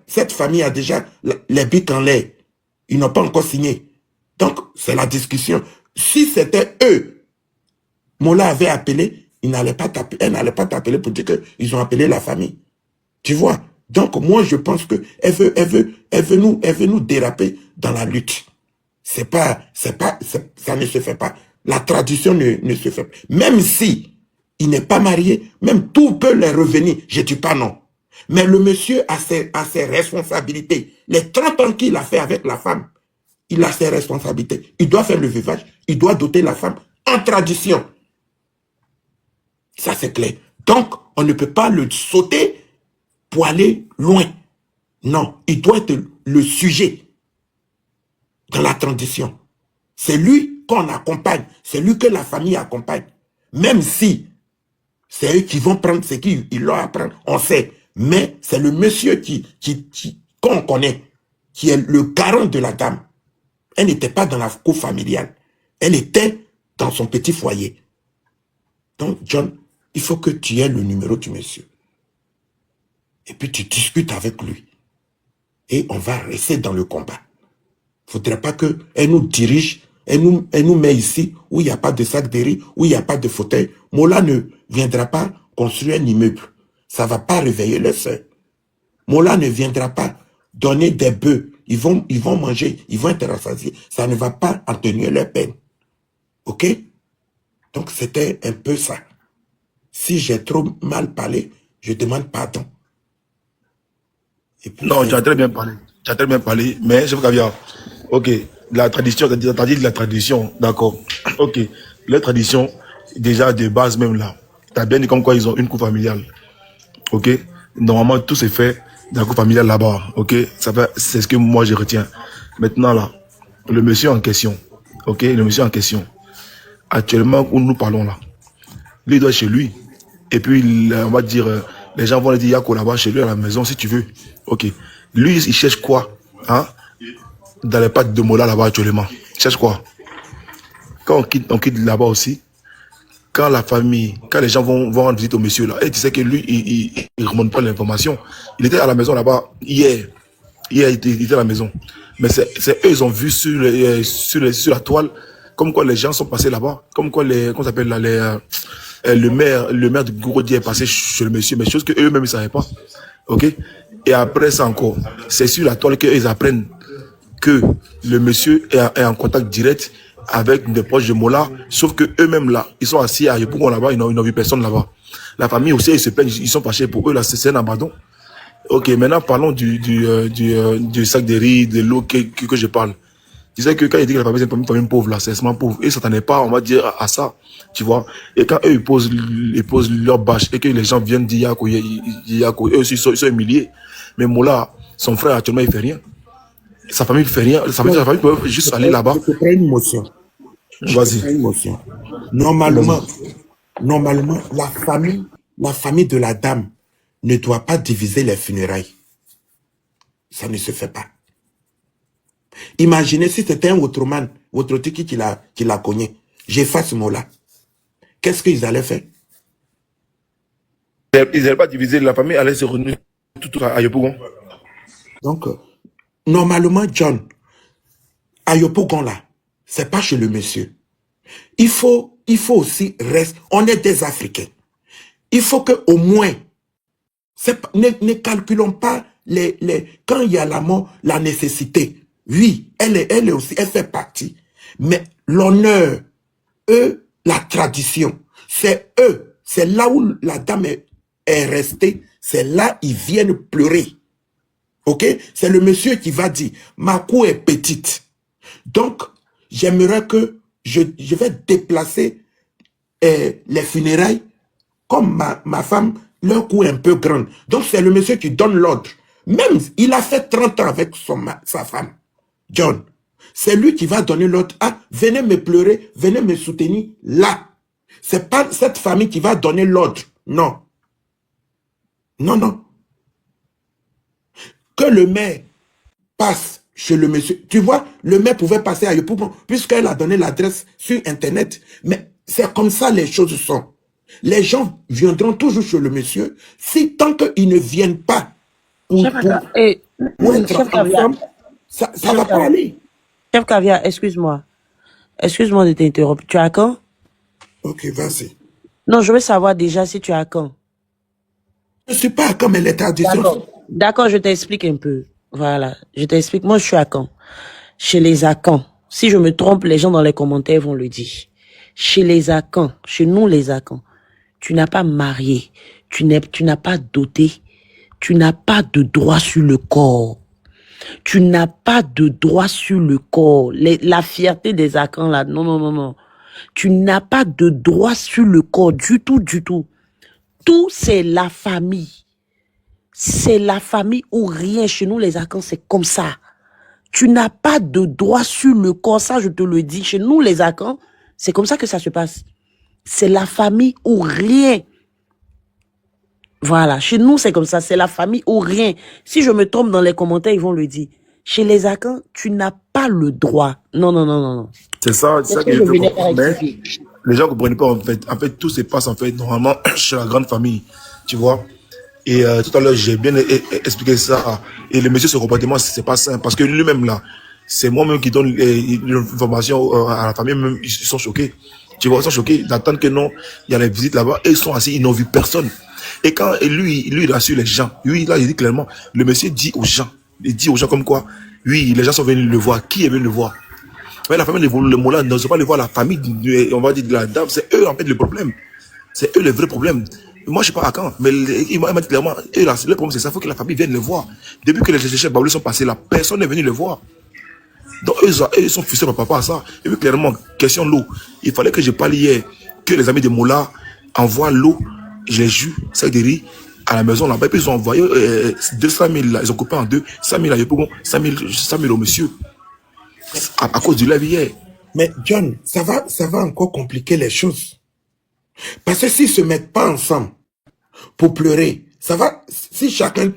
cette famille a déjà les bics en l'air. Ils n'ont pas encore signé. Donc, c'est la discussion. Si c'était eux, Mola avait appelé, elle n'allait pas t'appeler pour dire qu'ils ont appelé la famille. Tu vois? Donc, moi, je pense qu'elle veut nous déraper dans la lutte. Ça ne se fait pas. La tradition ne se fait pas. Même si il n'est pas marié, même tout peut les revenir. Je ne dis pas non. Mais le monsieur a ses responsabilités. Les 30 ans qu'il a fait avec la femme, il a ses responsabilités. Il doit faire le veuvage. Il doit doter la femme en tradition. Ça, c'est clair. Donc, on ne peut pas le sauter pour aller loin. Non, il doit être le sujet dans la transition. C'est lui qu'on accompagne. C'est lui que la famille accompagne. Même si c'est eux qui vont prendre ce qu'ils leur apprennent, on sait. Mais c'est le monsieur qu'on connaît, qui est le garant de la dame. Elle n'était pas dans la cour familiale. Elle était dans son petit foyer. Donc, John, il faut que tu aies le numéro du monsieur. Et puis tu discutes avec lui. Et on va rester dans le combat. Il ne faudrait pas qu'elle nous dirige, elle nous met ici où il n'y a pas de sac de riz, où il n'y a pas de fauteuil. Mola ne viendra pas construire un immeuble. Ça ne va pas réveiller les sœurs. Mola ne viendra pas donner des bœufs. Ils vont manger, ils vont être rassasiés. Ça ne va pas atténuer leur peine. OK? Donc c'était un peu ça. Si j'ai trop mal parlé, je demande pardon. Et puis, Non, tu as très bien parlé. Tu as très bien parlé, mais je veux caviar. Ok, la tradition, tu as dit de la tradition, d'accord. Ok, la tradition, déjà de base même là, tu as bien dit comme quoi ils ont une cour familiale. Ok, normalement tout s'est fait dans la cour familiale là-bas. Ok, c'est ce que moi je retiens. Maintenant là, le monsieur en question, ok, le monsieur en question, actuellement où nous parlons là, lui il doit être chez lui. Et puis, on va dire, les gens vont lui dire, Yako là-bas, chez lui à la maison, si tu veux. Ok. Lui, il cherche quoi, hein, dans les pattes de Mola là-bas actuellement? Il cherche quoi? Quand on quitte là-bas aussi, quand la famille, quand les gens vont rendre visite au monsieur là, et tu sais que lui, il remonte pas l'information. Il était à la maison là-bas hier. Hier, il était à la maison. Mais c'est eux, ils ont vu sur la toile, comme quoi les gens sont passés là-bas, comme quoi comment ça s'appelle là, le maire de Gourodi est passé chez le monsieur, mais chose que eux-mêmes ne savaient pas. Ok? Et après ça encore, c'est sur la toile qu'ils apprennent que le monsieur est en contact direct avec des proches de Mola, sauf que eux-mêmes là, ils sont assis à Yopougon là-bas, ils n'ont vu personne là-bas. La famille aussi, ils se plaignent, ils sont fâchés pour eux, là, c'est un abandon. Ok, maintenant parlons du sac de riz, de l'eau que je parle. Tu sais que quand il dit que la famille c'est une famille pauvre là, c'est vraiment pauvre. Et ça s'attendait pas, on va dire, à ça, tu vois. Et quand eux ils posent leur bâche et que les gens viennent dire Yako, eux aussi sont humiliés. Mais Mola, son frère actuellement il fait rien. Sa famille fait rien. Sa famille peut juste aller là-bas. Je te prends une motion. Vas-y. Normalement, la famille de la dame ne doit pas diviser les funérailles. Ça ne se fait pas. Imaginez si c'était un Outroman, Outrotiki qui l'a cogné. J'efface ce mot-là. Qu'est-ce qu'ils allaient faire? Ils n'allaient pas diviser, la famille allait se réunir tout à Yopougon. Donc, normalement, John, à Yopougon là, c'est pas chez le monsieur. Il faut aussi rester. On est des Africains. Il faut que au moins, ne calculons pas quand il y a la mort, la nécessité. Oui, elle est aussi, elle fait partie. Mais l'honneur, eux, la tradition, c'est eux. C'est là où la dame est restée. C'est là ils viennent pleurer. Ok? C'est le monsieur qui va dire, ma cour est petite. Donc, j'aimerais que je vais déplacer les funérailles comme ma femme, leur cour est un peu grande. Donc, c'est le monsieur qui donne l'ordre. Même, il a fait 30 ans avec sa femme, John. C'est lui qui va donner l'ordre. Ah, venez me pleurer, venez me soutenir là. C'est pas cette famille qui va donner l'ordre. Non. Non, non. Que le maire passe chez le monsieur. Tu vois, le maire pouvait passer à Yopougon puisqu'elle a donné l'adresse sur Internet. Mais c'est comme ça les choses sont. Les gens viendront toujours chez le monsieur si tant qu'ils ne viennent pas pour être Chef Caviar, ensemble, ça ne va pas aller. Chef Caviar, excuse-moi. Excuse-moi de t'interrompre. Tu as quand? Ok, vas-y. Non, je veux savoir déjà si tu as quand. Je ne suis pas à comme elle est à 10 D'accord. D'accord, je t'explique un peu. Voilà, je t'explique. Moi, je suis à Caen. Chez les Akans. Si je me trompe, les gens dans les commentaires vont le dire. Chez les Akans, chez nous les Akans, tu n'as pas marié, tu n'as pas doté, tu n'as pas de droit sur le corps. Tu n'as pas de droit sur le corps. La fierté des Akans là, non, non, non, non. Tu n'as pas de droit sur le corps du tout, du tout. Tout, c'est la famille. C'est la famille ou rien. Chez nous, les Akans, c'est comme ça. Tu n'as pas de droit sur le corps. Ça, je te le dis. Chez nous, les Akans, c'est comme ça que ça se passe. C'est la famille ou rien. Voilà. Chez nous, c'est comme ça. C'est la famille ou rien. Si je me trompe dans les commentaires, ils vont le dire. Chez les Akans, tu n'as pas le droit. Non, non, non, non, non. C'est ça que je veux comprendre. Mais les gens ne comprennent pas, en fait. En fait, tout se passe, en fait, normalement, chez la grande famille. Tu vois? Et tout à l'heure, j'ai bien expliqué ça. Et le monsieur, ce comportement, c'est pas simple. Parce que lui-même, là, c'est moi-même qui donne l'information à la famille. Même, ils sont choqués. Tu vois, ils sont choqués d'attendre que non, il y a les visites là-bas. Et ils sont assis, ils n'ont vu personne. Et quand lui, il rassure les gens. Lui, là, il dit clairement, le monsieur dit aux gens. Il dit aux gens comme quoi, oui, les gens sont venus le voir. Qui est venu le voir? Mais la famille, le Mola, ne sont pas le voir. La famille, on va dire, de la dame, c'est eux, en fait, le problème. C'est eux le vrai problème. Moi, je ne sais pas à quand, mais il m'a dit clairement, eux, là, le problème, c'est ça, il faut que la famille vienne le voir. Depuis que les chefs Baoulé sont passés là, personne n'est venu le voir. Donc, eux, ils sont fixés par papa à ça. Et puis, clairement, question l'eau. Il fallait que je parle hier, que les amis de Mola envoient l'eau, les jus, sacs de riz, à la maison là-bas. Et puis, ils ont envoyé 200 000 là, ils ont coupé en deux, 100 000 à Yopougon, 100 000 au monsieur. À cause du lave hier. Mais John, ça va encore compliquer les choses. Parce que s'ils ne se mettent pas ensemble pour pleurer, ça va, si chacun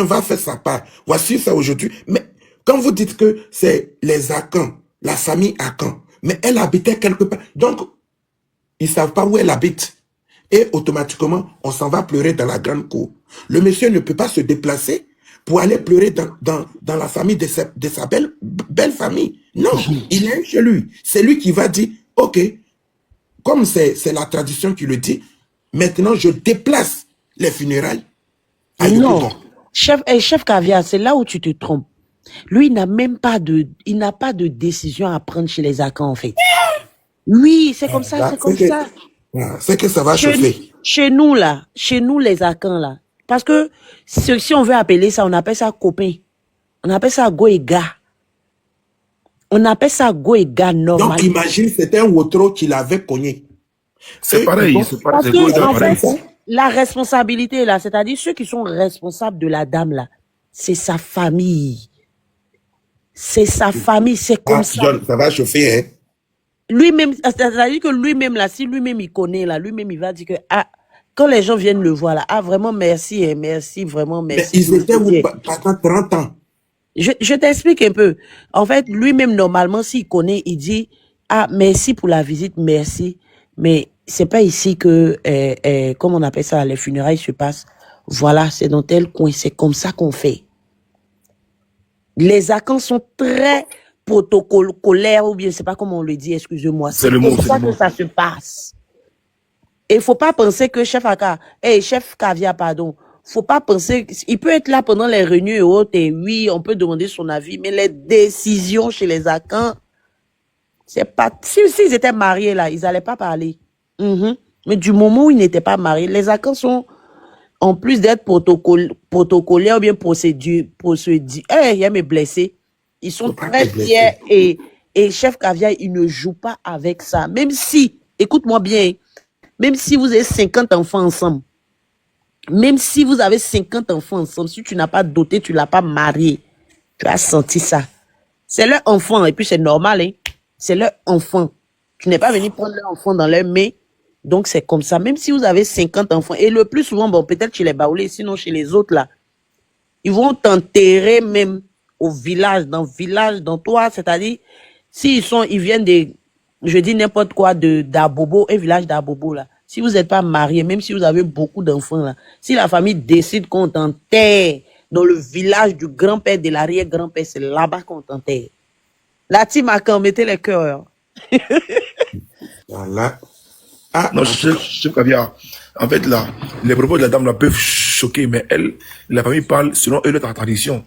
va faire sa part, voici ça aujourd'hui. Mais quand vous dites que c'est les Akans, la famille Akan, mais elle habitait quelque part, donc ils ne savent pas où elle habite. Et automatiquement, on s'en va pleurer dans la grande cour. Le monsieur ne peut pas se déplacer pour aller pleurer dans la famille de sa belle famille. Non, il est chez lui. C'est lui qui va dire, ok, comme c'est la tradition qui le dit, maintenant je déplace les funérailles à Yopougon. Non. Chef Caviar, c'est là où tu te trompes. Lui, il n'a même pas de décision à prendre chez les Akans, en fait. Oui, c'est comme ça, c'est comme ça. C'est que ça va chauffer. Chez nous, là, chez nous, les Akans, là. Parce que si on veut appeler ça, on appelle ça copain. On appelle ça go et gars. On appelle ça go et gars normal. Donc, imagine, c'était un Wotro qui l'avait cogné. C'est pareil, c'est pareil. Parce que, en fait, la responsabilité, là, c'est-à-dire ceux qui sont responsables de la dame, là, c'est sa famille. C'est sa famille, c'est comme ça. John, ça va chauffer, hein. Lui-même, c'est-à-dire que lui-même, là, si lui-même il connaît, là, lui-même, il va dire que, ah, quand les gens viennent le voir, là, ah, vraiment, merci, hein, merci, vraiment, merci. Mais ils étaient où pendant 30 ans? Je t'explique un peu. En fait, lui-même, normalement, s'il connaît, il dit, ah, merci pour la visite, merci. Mais c'est pas ici que, comme on appelle ça, les funérailles se passent. Voilà, c'est dans tel coin, c'est comme ça qu'on fait. Les Akans sont très protocolaires, ou bien, je sais pas comment on le dit, excusez-moi. C'est le mot, comme ça que ça se passe. Et il faut pas penser que chef Caviar, pardon. Faut pas penser, il peut être là pendant les réunions et autres, et oui, on peut demander son avis, mais les décisions chez les Akans, c'est pas, s'ils étaient mariés là, ils allaient pas parler. Mais du moment où ils n'étaient pas mariés, les Akans sont, en plus d'être protocolaires ou bien procédure, il y a mes blessés. Ils sont très fiers et chef Caviar, il ne joue pas avec ça. Même si, écoute-moi bien, même si vous avez 50 enfants ensemble, même si vous avez 50 enfants ensemble, si tu n'as pas doté, tu l'as pas marié, tu as senti ça. C'est leur enfant, et puis c'est normal, hein. C'est leur enfant. Tu n'es pas venu prendre leur enfant dans leurs mains. Donc, c'est comme ça. Même si vous avez 50 enfants, et le plus souvent, bon, peut-être chez les Baoulés, sinon chez les autres, là, ils vont t'enterrer même au village, dans toi. C'est-à-dire, ils viennent je dis n'importe quoi, d'Abobo, un village d'Abobo, là. Si vous n'êtes pas marié, même si vous avez beaucoup d'enfants, là, si la famille décide qu'on t'enterre dans le village du grand-père, de l'arrière-grand-père, c'est là-bas qu'on t'enterre. La team a quand mettez les cœurs. Voilà. Ah, Non, en tout cas, chef Caviar. En fait, là, les propos de la dame là peuvent choquer, mais elle, la famille parle selon eux, leur tradition.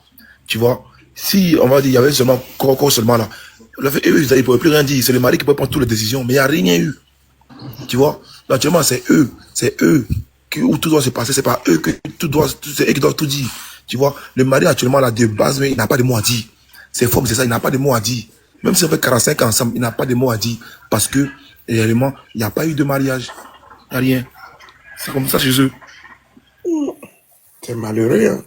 Tu vois, si on va dire, il y avait seulement Coco seulement là, eux, ils ne pouvaient plus rien dire. C'est le mari qui peut prendre toutes les décisions, mais il n'y a rien eu. Tu vois, là, actuellement, c'est eux où tout doit se passer. C'est pas eux que c'est eux qui doivent tout dire. Tu vois, le mari actuellement là, de base, mais il n'a pas de mots à dire. C'est faux, mais c'est ça, il n'a pas de mots à dire. Même si on fait 45 ans ensemble, il n'a pas de mots à dire. Parce que, réellement, il n'y a pas eu de mariage. Il n'y a rien. C'est comme ça chez eux. c'est malheureux, hein.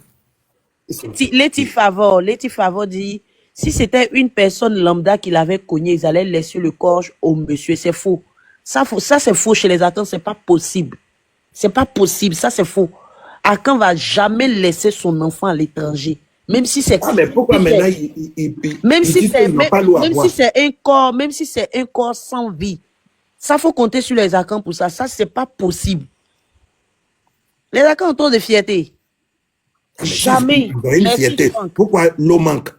Leti Favor dit, si c'était une personne lambda qui l'avait cogné, ils allaient laisser le corps au monsieur. C'est faux. Ça, c'est faux chez les Akans, c'est pas possible. C'est pas possible, ça c'est faux. Akan va jamais laisser son enfant à l'étranger. Même si c'est Ah, mais pourquoi maintenant même ils si disent c'est qu'ils n'ont pas l'eau à boire? même si c'est un corps sans vie. Ça faut compter sur les Akans pour ça. Ça c'est pas possible. Les Akans ont trop de fierté. Ah, mais Jamais. ils ont une Merci, fierté. Franck. Pourquoi l'eau manque?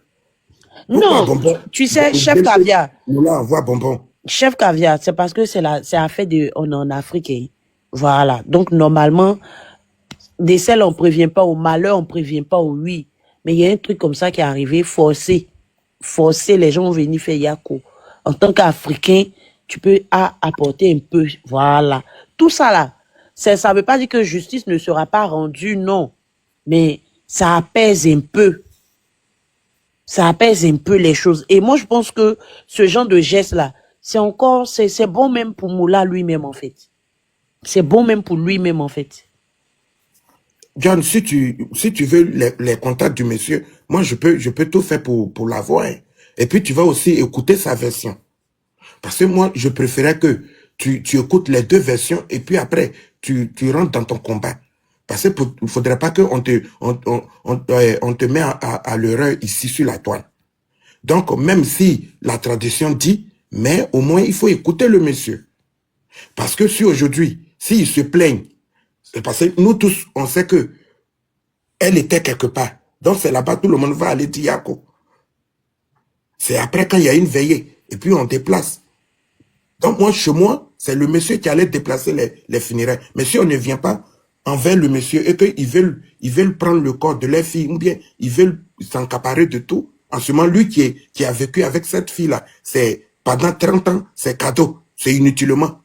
Pourquoi Non, bonbon? tu sais, chef Caviar. Nous là, envoie bonbon. Chef Caviar, c'est parce que c'est affaire on est en Afrique. Hein. Voilà. Donc, normalement, des sels, on prévient pas au malheur, on prévient pas au oui. Mais il y a un truc comme ça qui est arrivé, forcer. Forcer, les gens vont venir faire Yako. En tant qu'Africain, tu peux apporter un peu. Voilà. Tout ça là, ça veut pas dire que justice ne sera pas rendue, non. Mais ça apaise un peu. Ça apaise un peu les choses. Et moi, je pense que ce genre de geste-là, c'est bon même pour Moula lui-même, en fait. C'est bon même pour lui-même, en fait. John, si tu veux les contacts du monsieur, moi, je peux tout faire pour l'avoir. Hein. Et puis, tu vas aussi écouter sa version. Parce que moi, je préférais que tu écoutes les deux versions et puis après, tu rentres dans ton combat. Parce qu'il ne faudrait pas qu'on te met à l'erreur ici sur la toile. Donc, même si la tradition dit, mais au moins, il faut écouter le monsieur. Parce que si aujourd'hui, s'il se plaigne, c'est parce que nous tous, on sait que elle était quelque part. Donc, c'est là-bas, tout le monde va aller dire Yako. C'est après quand il y a une veillée. Et puis, on déplace. Donc, moi, chez moi, c'est le monsieur qui allait déplacer les funérailles. Mais si on ne vient pas envers le monsieur et qu'ils veulent prendre le corps de leur fille, ou bien ils veulent s'encaparer de tout, en ce moment, lui qui a vécu avec cette fille-là, c'est pendant 30 ans, c'est cadeau. C'est inutilement.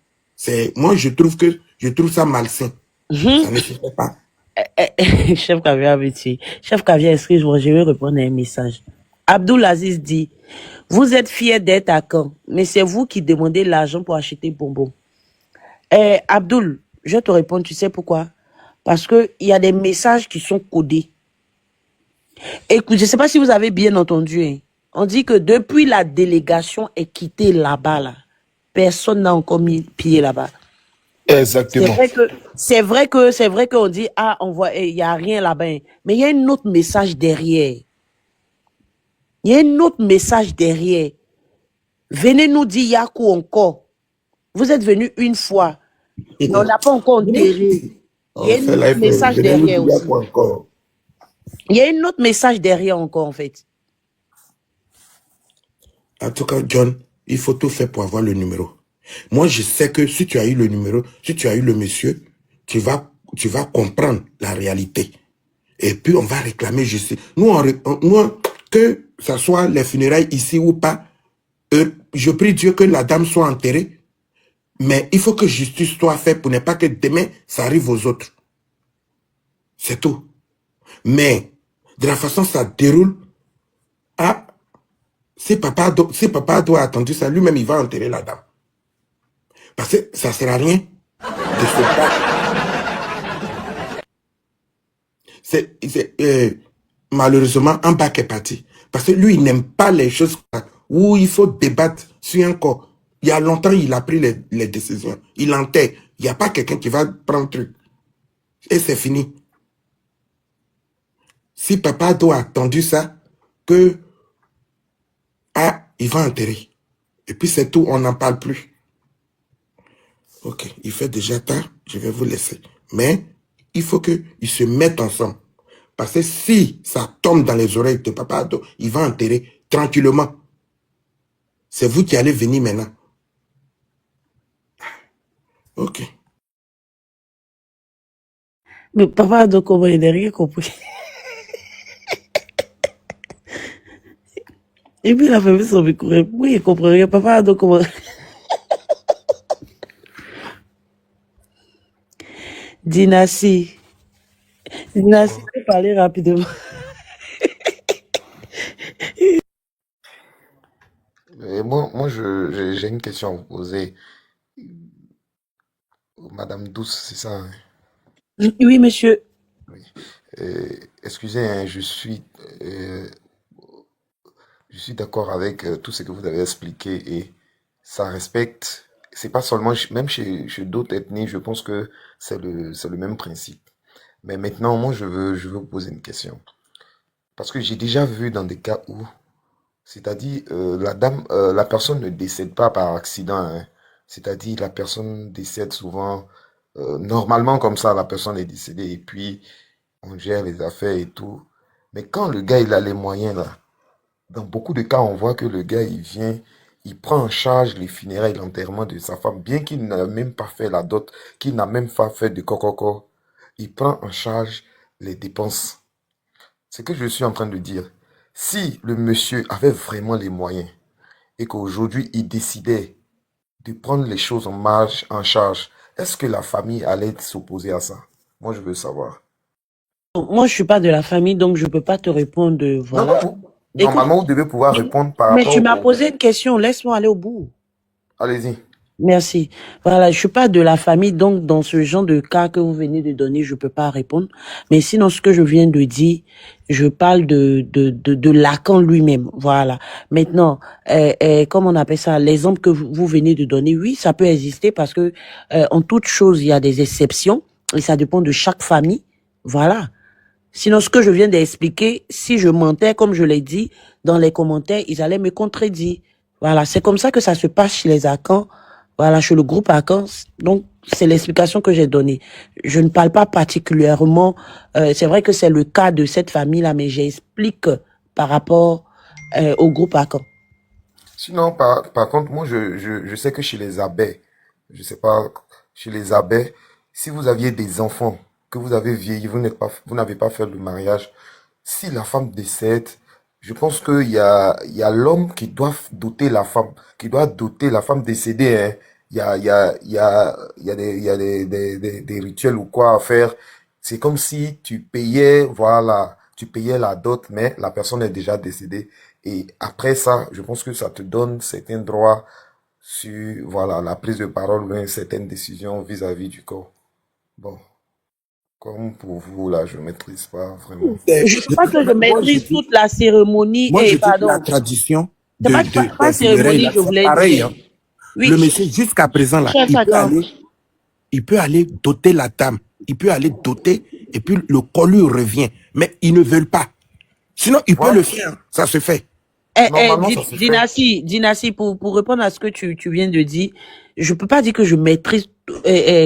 Moi, je trouve ça malsain. Ça ne se fait pas. Chef Caviar, Chef Caviar, excuse-moi, je vais répondre à un message. Abdoul Aziz dit, vous êtes fiers d'être à Caen, mais c'est vous qui demandez l'argent pour acheter bonbons. Abdoul, je te réponds, tu sais pourquoi? Parce que il y a des messages qui sont codés. Écoute, je ne sais pas si vous avez bien entendu. Hein. On dit que depuis la délégation est quittée là-bas, là, personne n'a encore mis pied là-bas. Exactement. C'est vrai qu'on dit, il n'y a rien là-bas. Hein. Mais il y a un autre message derrière. Il y a un autre message derrière. Venez nous dire Yakou encore. Vous êtes venus une fois. Mais on n'a pas encore enterré. Il y a un autre message derrière aussi. Il y a un autre message derrière encore, en fait. En tout cas, John, il faut tout faire pour avoir le numéro. Moi, je sais que si tu as eu le numéro, si tu as eu le monsieur, tu vas comprendre la réalité. Et puis, on va réclamer justice. Nous, que ce soit les funérailles ici ou pas, je prie Dieu que la dame soit enterrée. Mais il faut que justice soit faite pour ne pas que demain, ça arrive aux autres. C'est tout. Mais, de la façon ça déroule, si papa doit attendre ça, lui-même, il va enterrer la dame. Parce que ça ne sert à rien de se battre. malheureusement, un bac est parti. Parce que lui, il n'aime pas les choses où il faut débattre sur un corps. Il y a longtemps, il a pris les décisions. Il enterre. Il n'y a pas quelqu'un qui va prendre truc. Et c'est fini. Si Papa Ado a attendu ça, que il va enterrer. Et puis c'est tout, on n'en parle plus. Ok, il fait déjà tard, je vais vous laisser. Mais il faut qu'ils se mettent ensemble. Parce que si ça tombe dans les oreilles de Papa Ado, il va enterrer tranquillement. C'est vous qui allez venir maintenant. Ok. Mais Papa Ado, comment il n'a rien compris. Et puis il a fermé son micro. Oui, il comprend rien. Papa Ado, comment... Dinassi. Dinassi, tu peux parler rapidement. Moi, j'ai une question à vous poser. Madame Douce, c'est ça, hein? Oui, monsieur. Oui. Excusez, hein, je suis d'accord avec tout ce que vous avez expliqué et ça respecte. C'est pas seulement, même chez d'autres ethnies, je pense que c'est le même principe. Mais maintenant, moi, je veux vous poser une question. Parce que j'ai déjà vu dans des cas où, c'est-à-dire, la personne ne décède pas par accident, hein. C'est-à-dire, la personne décède souvent, normalement comme ça, la personne est décédée et puis on gère les affaires et tout. Mais quand le gars, il a les moyens, là, dans beaucoup de cas, on voit que le gars, il vient, il prend en charge les funérailles, l'enterrement de sa femme, bien qu'il n'a même pas fait la dot, qu'il n'a même pas fait de cococo. Il prend en charge les dépenses. C'est que je suis en train de dire. Si le monsieur avait vraiment les moyens et qu'aujourd'hui il décidait de prendre les choses en charge, est-ce que la famille allait s'opposer à ça? Moi, je veux savoir. Moi, je suis pas de la famille, donc je peux pas te répondre. Non, Voilà. non, Écoute, normalement, vous devez pouvoir répondre par mais tu rapport m'as au... posé une question. Laisse-moi aller au bout. Allez-y. Merci. Voilà, je suis pas de la famille, donc dans ce genre de cas que vous venez de donner, je peux pas répondre. Mais sinon, ce que je viens de dire, je parle de Lacan lui-même. Voilà. Maintenant, comment on appelle ça, l'exemple que vous venez de donner, oui, ça peut exister parce que en toute chose, il y a des exceptions et ça dépend de chaque famille. Voilà. Sinon, ce que je viens d'expliquer, si je mentais, comme je l'ai dit, dans les commentaires, ils allaient me contredire. Voilà, c'est comme ça que ça se passe chez les Akans. Voilà, chez le groupe Akans. Donc, c'est l'explication que j'ai donnée. Je ne parle pas particulièrement, c'est vrai que c'est le cas de cette famille-là, mais j'explique par rapport au groupe Akans. Sinon, par contre, moi, je sais que chez les abbés, je sais pas, chez les abbés, si vous aviez des enfants, que vous avez vieilli, vous n'avez pas fait le mariage, si la femme décède, je pense il y a l'homme qui doit doter la femme, qui doit doter la femme décédée, hein. Il y a des rituels ou quoi à faire. C'est comme si tu payais, voilà, tu payais la dot, mais la personne est déjà décédée. Et après ça, je pense que ça te donne certains droits sur, voilà, la prise de parole ou certaines décisions vis-à-vis du corps. Bon, comme pour vous, là, je maîtrise pas vraiment. Je sais pas que je Moi, je maîtrise dis, toute la cérémonie. moi, je dis que la Pardon. tradition C'est pas, des pas funérailles, cérémonie, là, je c'est voulais pareil, dire. hein. Oui, Le monsieur, jusqu'à présent, là, chef Akans. il peut aller doter la dame. Il peut aller doter et puis le corps lui revient. Mais ils ne veulent pas. Sinon, il peut Ouais, le faire. Ça se fait. normalement, ça se fait. Dinassi, pour répondre à ce que tu viens de dire, je peux pas dire que je maîtrise,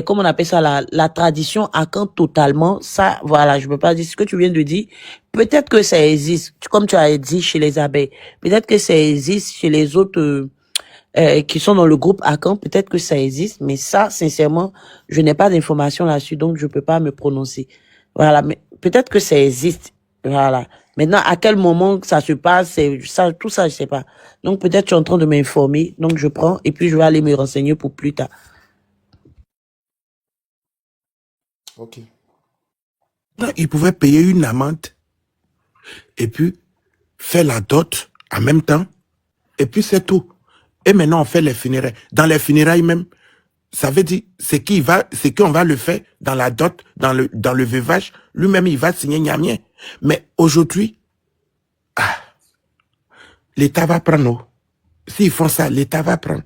comment on appelle ça, la tradition Akan totalement. Ça, voilà, je peux pas dire ce que tu viens de dire. Peut-être que ça existe, comme tu as dit chez les abeilles. Peut-être que ça existe chez les autres, qui sont dans le groupe Akan. Peut-être que ça existe, mais ça, sincèrement, je n'ai pas d'informations là-dessus, donc je peux pas me prononcer. Voilà, mais peut-être que ça existe. Voilà. Maintenant, à quel moment que ça se passe, ça, tout ça, je sais pas. Donc, peut-être tu es en train de m'informer. Donc, je prends et puis je vais aller me renseigner pour plus tard. Ok. Non, il pouvait payer une amende et puis faire la dot en même temps. Et puis c'est tout. Et maintenant, on fait les funérailles. Dans les funérailles même, ça veut dire, c'est qu'on va le faire dans la dot, dans le veuvage. Lui-même, il va signer Niamien. Mais aujourd'hui, l'État va prendre. S'ils font ça, l'État va prendre.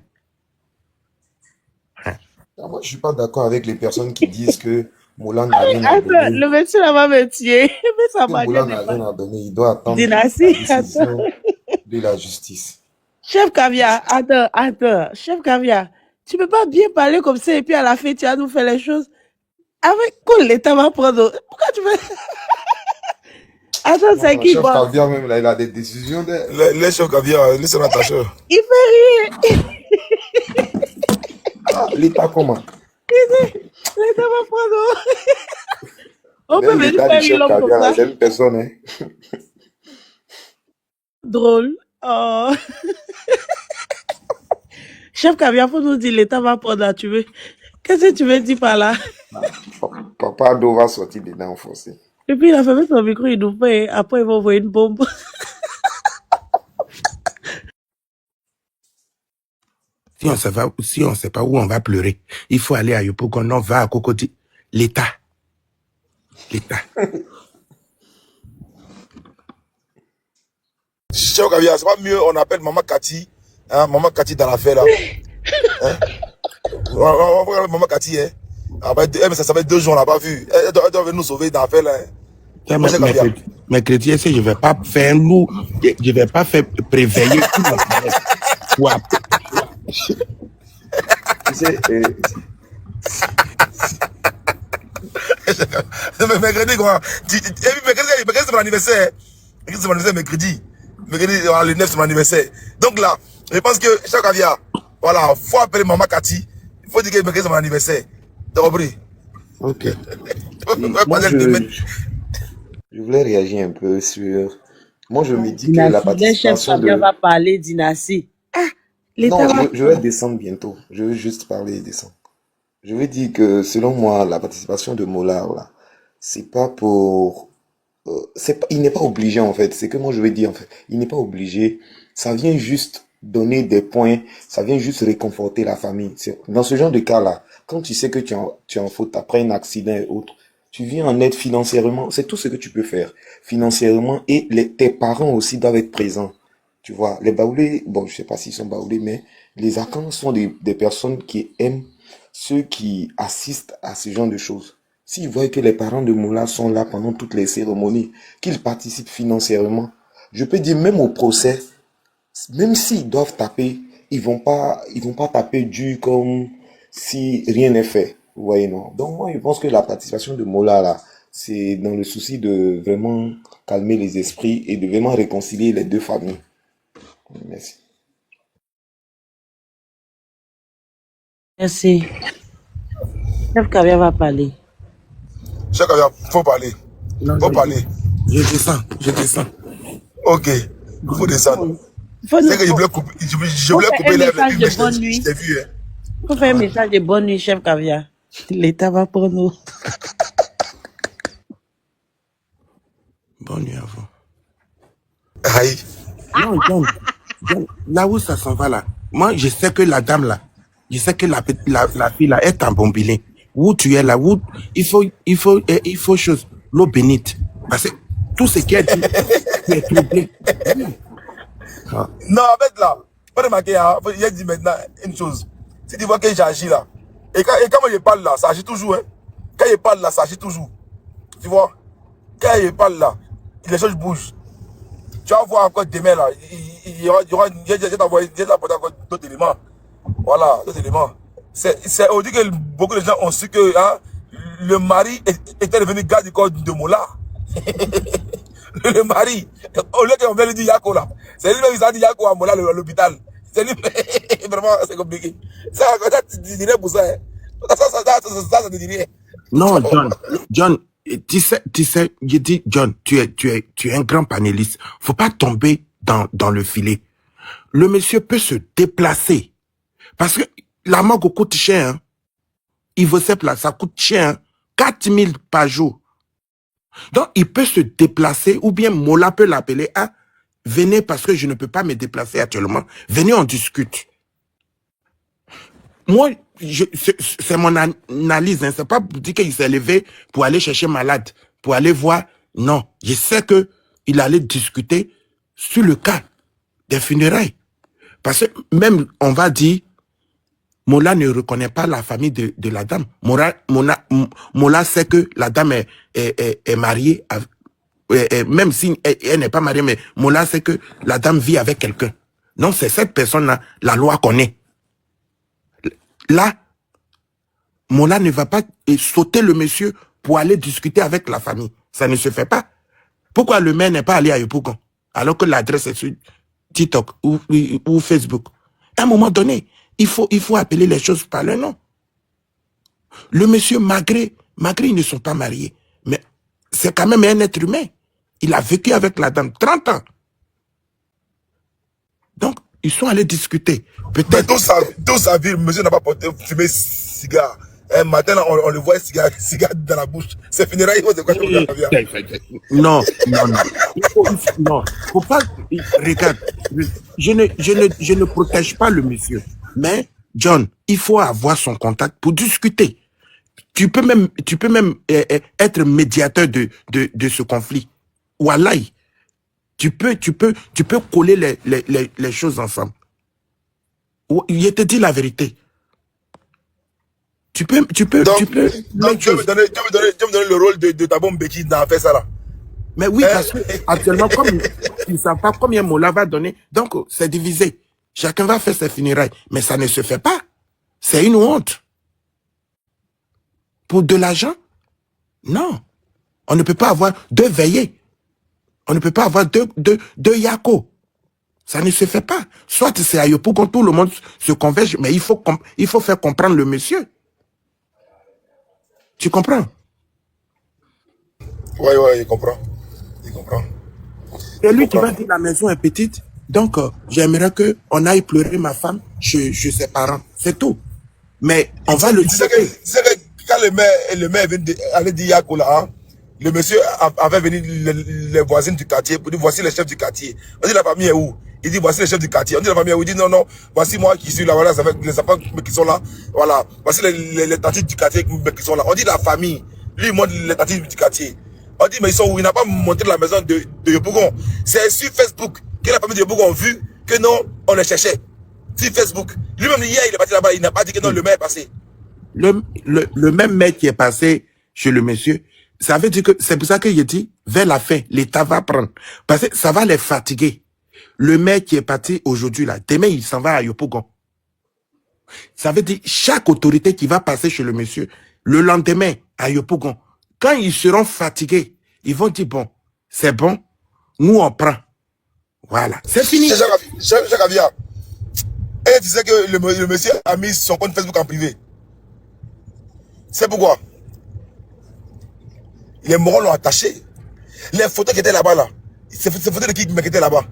Moi, je suis pas d'accord avec les personnes qui disent que Moula n'a rien à Attends, donner. le monsieur là va me tuer. Mais sa Que manière Moula n'est n'a pas... rien à donner, il doit attendre la Dynastie, attends. décision de la justice. Chef Caviar, attends. Chef Caviar, tu peux pas bien parler comme ça et puis à la fin, tu vas nous faire les choses avec quoi l'État va prendre. Pourquoi tu veux... Attends, c'est Non, qui chef bon? Caviar, même là, il a des décisions de... Les chefs caviar, laissez un attacheur. Il fait rire. Ah, l'État comment? L'État va prendre. On peut Même venir l'État faire du rire chef l'homme comme Caviar, ça. c'est une personne, hein. Drôle. Oh. Chef Caviar, faut nous dire l'État va prendre, tu veux. Qu'est-ce que tu veux dire par là? Papa Ado va sortir dedans forcé. Et puis il a fermé son micro, il nous fait, après il va envoyer une bombe. Si on sait pas où on va pleurer, il faut aller à Yopougon, on va à Cocody. L'État. Chef caviar, c'est pas mieux, on appelle Maman Cathy. Hein, Maman Cathy dans l'affaire là. Hein? On va regarder Maman Cathy, hein. Ah, bah, ça fait 2 jours, on l'a pas vu. Elle doit venir nous sauver dans l'affaire là. Hein. Moi, chef caviar. Mes chrétiens, je ne vais pas faire un loup, je ne vais pas faire préveiller tout le monde. Tu sais, Mais mercredi, quoi. Mercredi, c'est mon anniversaire. Mercredi, c'est mon anniversaire, mercredi. Mercredi, le 9, c'est mon anniversaire. Donc là, je pense que chaque caviar, voilà, faut appeler Maman Cathy. Il faut dire que mercredi, c'est mon anniversaire. T'as compris? ok. Moi, je voulais réagir un peu sur... Moi, je me dis que la Le chef participation Caviar de... va parler dynastie. Ah, l'État Non, va... je vais descendre bientôt. Je veux juste parler et descendre. Je veux dire que, selon moi, la participation de Mollard, là, c'est pas pour... il n'est pas obligé, en fait. C'est que moi, je veux dire, en fait, il n'est pas obligé. Ça vient juste donner des points. Ça vient juste réconforter la famille. Dans ce genre de cas-là, quand tu sais que tu es en faute après un accident et autres, tu viens en aide financièrement. C'est tout ce que tu peux faire. Financièrement, et tes parents aussi doivent être présents. Tu vois, les baoulés, bon, je sais pas s'ils sont baoulés, mais les Akans sont des personnes qui aiment ceux qui assistent à ce genre de choses. S'ils voient que les parents de Moula sont là pendant toutes les cérémonies, qu'ils participent financièrement, je peux dire même au procès, même s'ils doivent taper, ils vont pas taper dur comme si rien n'est fait. Vous voyez, non? Donc moi, je pense que la participation de Moula, là, c'est dans le souci de vraiment calmer les esprits et de vraiment réconcilier les deux familles. Merci. Merci. Chef Caviar va parler. Chef caviar, faut parler. Non, Faut parler. je descends. Ok. Faut descendre. Faut C'est que je voulais couper les lèvres, mais je t'ai vu, hein. Faut faire un message de bonne nuit, chef Caviar. L'État va pour nous. Bonne nuit à vous. Aïe. Non, John, là où ça s'en va là, moi je sais que la dame là, je sais que la fille là est en bombilé. Où tu es là, où il faut chose, l'eau bénite. Parce que tout ce qui est dit, tu es troublé. Ah. Non, en fait là, pas remarquer, hein, il a dit maintenant une chose. Si tu vois que j'agis là, et quand moi je parle là, ça agit toujours, hein. Quand je parle là, ça agit toujours. Tu vois? Quand je parle là, les choses bougent. Tu vas voir encore demain là, il y aura, j'ai apporté encore d'autres éléments. Voilà, d'autres éléments. On dit que beaucoup de gens ont su que hein, le mari était devenu garde du corps de Moula. Le mari, au lieu qu'on vient lui dire Yako là, c'est lui-même qui a dit Yako à Moula à l'hôpital. C'est lui, vraiment, c'est compliqué. Ça tu dirais pour ça, hein. Ça te dirait. Non, John, tu sais, je dis, John, tu es un grand panéliste. Faut pas tomber dans le filet. Le monsieur peut se déplacer. Parce que la morgue coûte cher, hein. Il veut se placer, ça coûte cher, hein. 4 000 par jour. Donc, il peut se déplacer, ou bien Mola peut l'appeler, ah, venez parce que je ne peux pas me déplacer actuellement. Venez, on discute. Moi, c'est mon analyse, hein. C'est pas pour dire qu'il s'est levé pour aller chercher malade, pour aller voir. Non, je sais que il allait discuter sur le cas des funérailles. Parce que même, on va dire, Mola ne reconnaît pas la famille de la dame. Mola sait que la dame est mariée, même si elle n'est pas mariée, mais Mola sait que la dame vit avec quelqu'un. Donc c'est cette personne-là, la loi connaît. Là, Mola ne va pas sauter le monsieur pour aller discuter avec la famille. Ça ne se fait pas. Pourquoi le maire n'est pas allé à Yopougon alors que l'adresse est sur TikTok ou Facebook? À un moment donné, il faut appeler les choses par leur nom. Le monsieur, malgré ils ne sont pas mariés, mais c'est quand même un être humain. Il a vécu avec la dame 30 ans. Donc, ils sont allés discuter. Mais dans sa vie, le monsieur n'a pas porté fumer cigare. Un matin, là, on le voit cigare dans la bouche. C'est funérailles, c'est quoi? Non. Non. Faut pas. Regarde, je ne protège pas le monsieur. Mais, John, il faut avoir son contact pour discuter. Tu peux même être médiateur de ce conflit. Wallahi. Tu peux coller les choses ensemble. Je te dis la vérité. Tu peux. Donc, tu peux me donner le rôle de Thabo Mbeki dans faire ça là. Mais oui, parce que actuellement, comme ils ne savent pas combien Mola va donner, donc c'est divisé. Chacun va faire ses funérailles. Mais ça ne se fait pas. C'est une honte. Pour de l'argent? Non. On ne peut pas avoir deux veillées. On ne peut pas avoir deux Yako. Ça ne se fait pas. Soit c'est à Yopougon, tout le monde se converge, mais il faut faire comprendre le monsieur. Tu comprends? Oui, il comprend. Et lui qui va dire la maison est petite, donc j'aimerais qu'on aille pleurer ma femme chez ses parents. C'est tout. Mais on va le dire. C'est que quand le maire allait dire Yako là, hein, le monsieur avait venu les voisines du quartier pour dire voici les chefs du quartier. On dit la famille est où? Il dit voici les chefs du quartier. On dit la famille est où? Il dit non, voici moi qui suis là, voilà, avec les enfants qui sont là. Voilà, voici les tantes du quartier qui sont là. On dit la famille. Lui, il montre les tantes du quartier. On dit mais ils sont où? Il n'a pas montré la maison de Yopougon. C'est sur Facebook que la famille de Yopougon a vu que non, on les cherchait. Sur Facebook. Lui-même hier, il est parti là-bas, il n'a pas dit que non, le maire est passé. Le même maire qui est passé chez le monsieur, ça veut dire que c'est pour ça que je dis, vers la fin, l'État va prendre. Parce que ça va les fatiguer. Le maire qui est parti aujourd'hui, là, demain, il s'en va à Yopougon. Ça veut dire, chaque autorité qui va passer chez le monsieur, le lendemain, à Yopougon, quand ils seront fatigués, ils vont dire, bon, c'est bon, nous on prend. Voilà, c'est fini. Jacques Avia, et tu sais que le monsieur a mis son compte Facebook en privé. C'est pourquoi les morons l'ont attaché. Les photos qui étaient là-bas, là, c'est photos de qui étaient là-bas.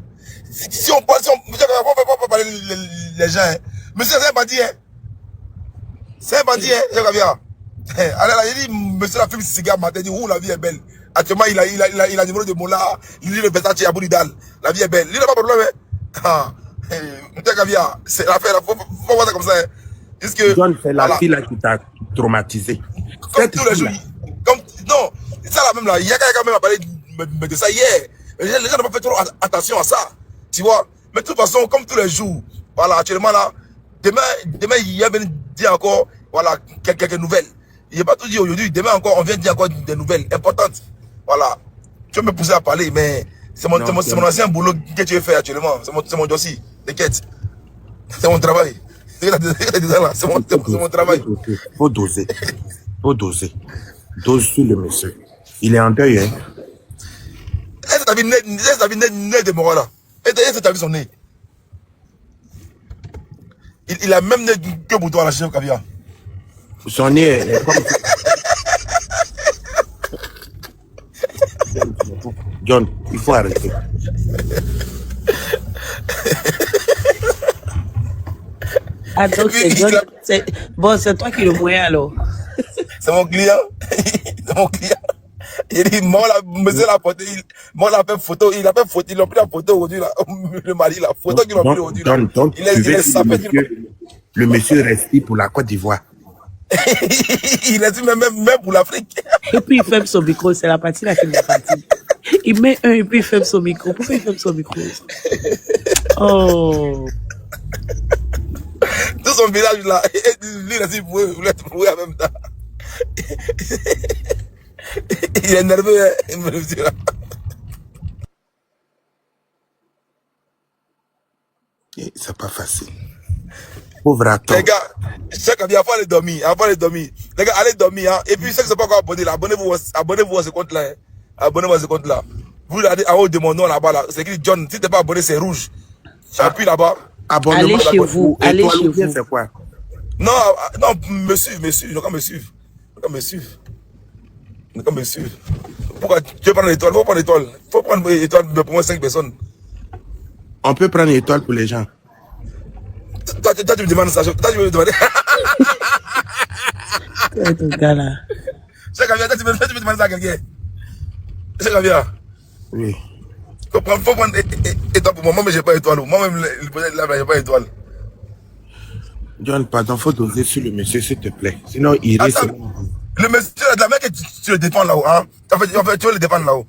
Si on parle, on ne peut pas parler les gens. Hein. Monsieur, c'est un bandit, hein. C'est un bandit, hein, Jacques Avia. Alors là, il dit, monsieur la fume cigare matin, il dit, la vie est belle. Actuellement, il a le numéro de Mola, il dit le Versace à Boulidal. La vie est belle. Il n'a pas de problème, hein. Jacques Avia, c'est l'affaire, faut voir ça comme ça, hein. John, c'est la fille là qui t'a traumatisé. Comme tous les jours. Non, c'est ça là même là. Il y a quand même parlé de ça hier. Les gens n'ont pas fait trop attention à ça. Tu vois. Mais de toute façon, comme tous les jours, voilà, actuellement là, demain il y a venu dire encore, voilà, quelques nouvelles. Il n'y a pas tout dit aujourd'hui. Demain encore, on vient dire encore des nouvelles importantes. Voilà. Tu veux me pousser à parler, mais c'est mon ancien boulot que tu veux faire actuellement. C'est mon dossier. T'inquiète. C'est mon travail. C'est mon travail. Faut doser. Dose sur le monsieur. Il est en deuil, hein. Est-ce que t'as vu né de Mora là? Est-ce que t'as vu son nez? Il a même né que pour toi, la chef Kavia. Son nez est comme... John, il faut arrêter. Ah, donc c'est John. Bon, c'est toi qui le moyen alors. C'est mon client. C'est mon client. Il dit, monsieur l'a porté, moi l'a fait photo, il a fait photo, ils l'ont pris la photo aujourd'hui là. Le mari, la photo qu'ils l'ont pris aujourd'hui là. Il est sapé. le monsieur respire pour la Côte d'Ivoire. Il respire même pour l'Afrique. Et puis il ferme son micro, c'est la partie là qu'il m'a partie. Il met un et puis il ferme son micro. Pourquoi il ferme son micro? Oh. Tout son village là, lui il respire pour eux en même temps. Il est nerveux, hein, il me le dit là. C'est pas facile. Pauvre Atom. Les gars, chaque année, avant de dormir, les gars, allez dormir, hein. Et puis, ceux qui ne sont pas encore abonnés là, abonnez-vous à ce compte là, hein. Abonnez-vous à ce compte là. Vous regardez en haut de mon nom là-bas là, c'est écrit John. Si t'es pas abonné, c'est rouge. J'appuie là-bas. Abonnement. Allez chez vous, allez chez vous. C'est quoi? Non, non, me suivre, quand me suivre. Quand me suivre. Pourquoi tu veux prendre l'étoile? Faut prendre l'étoile pour moi 5 personnes. On peut prendre l'étoile pour les gens. Toi, tu me demandes ça. Toi, tu me demandes. Quel ton gars là? Cheikh Avia, toi, tu me demandes ça à quelqu'un. Cheikh Avia. Oui. Faut prendre étoile pour moi. Moi, mais j'ai pas étoile. Moi-même, là, j'ai pas étoile. John, pardon, faut doser sur le monsieur, s'il te plaît. Sinon, il risque. Le monsieur, la mec, tu le défends là-haut, hein. En fait, tu veux le défendre là-haut.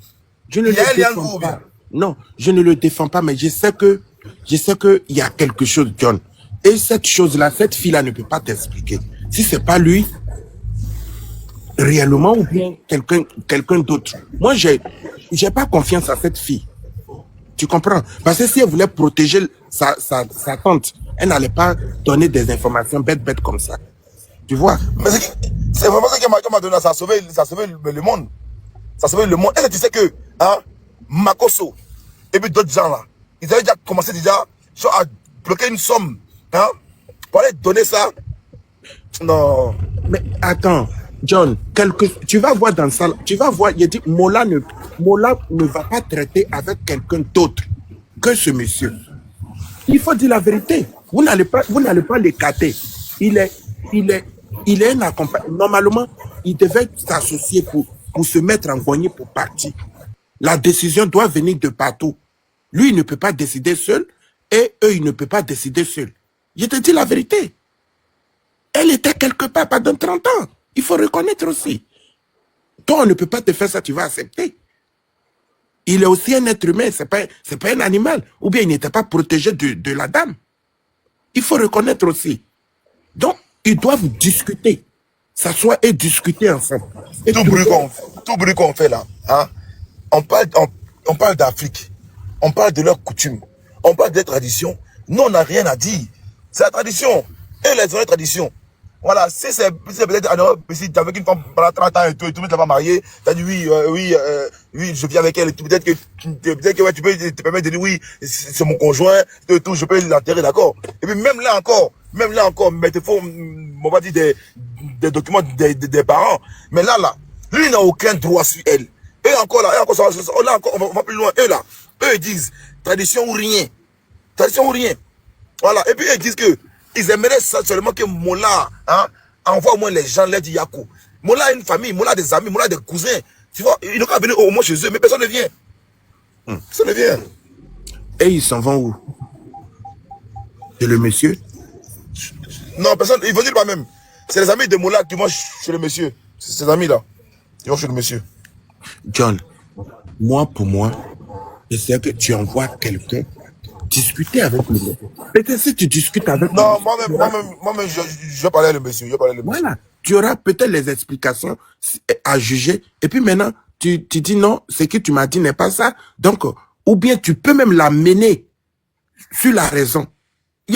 Je ne le défends pas. Non, je ne le défends pas, mais je sais que il y a quelque chose, John. Et cette chose-là, cette fille-là ne peut pas t'expliquer. Si c'est pas lui, réellement, ou bien quelqu'un d'autre. Moi, j'ai pas confiance à cette fille. Tu comprends? Parce que si elle voulait protéger sa tante, elle n'allait pas donner des informations bêtes comme ça. Tu vois? Mais c'est vraiment ça qu'elle m'a donné, ça a sauvé le monde. Ça a sauvé le monde. Et tu sais que, hein, Makoso, et puis d'autres gens là, ils avaient déjà commencé à bloquer une somme, hein, pour aller donner ça. Non. Mais attends, John, tu vas voir dans ça, tu vas voir, il dit, Mola ne va pas traiter avec quelqu'un d'autre que ce monsieur. Il faut dire la vérité. Vous n'allez pas l'écarter. Il est un accompagnateur. Normalement, il devait s'associer pour se mettre en poignée pour partir. La décision doit venir de partout. Lui, il ne peut pas décider seul et eux, ils ne peuvent pas décider seul. Je te dis la vérité. Elle était quelque part pendant 30 ans. Il faut reconnaître aussi. Toi, on ne peut pas te faire ça, tu vas accepter. Il est aussi un être humain, c'est pas un animal. Ou bien il n'était pas protégé de la dame. Il faut reconnaître aussi. Donc, ils doivent discuter. S'asseoir et discuter ensemble. Et tout bruit qu'on fait là, hein, on parle d'Afrique. On parle de leurs coutumes. On parle des traditions. Nous, on n'a rien à dire. C'est la tradition. Et les vraies traditions. Voilà, si c'est peut-être en Europe, si tu es avec une femme pendant 30 ans et tout, tu n'es pas marié, tu as dit oui, je vis avec elle, peut-être que ouais, tu peux te permettre de dire oui, c'est mon conjoint, tout, je peux l'enterrer, d'accord. Et puis même là encore, mais il faut, on va dire des documents des parents. Mais là, lui, il n'a aucun droit sur elle. Et encore là, on va plus loin. Eux ils disent tradition ou rien. Tradition ou rien. Voilà. Et puis ils disent que ils aimeraient seulement que Mola, hein, envoie au moins les gens, l'aide Yakou. Mola a une famille, Mola a des amis, Mola a des cousins. Tu vois, ils n'ont qu'à venir au moins chez eux, mais personne ne vient. Personne ne vient. Et ils s'en vont où? C'est le monsieur? Non, personne, ils vont dire pas même. C'est les amis de Mola qui vont chez le monsieur. C'est ces amis-là. Ils vont chez le monsieur. John, pour moi, je sais que tu envoies quelqu'un discuter avec le monsieur. Peut-être si tu discutes avec non, moi-même, je vais parler à le monsieur. Voilà. Tu auras peut-être les explications à juger. Et puis maintenant, tu dis non, ce que tu m'as dit n'est pas ça. Donc, ou bien tu peux même l'amener sur la raison.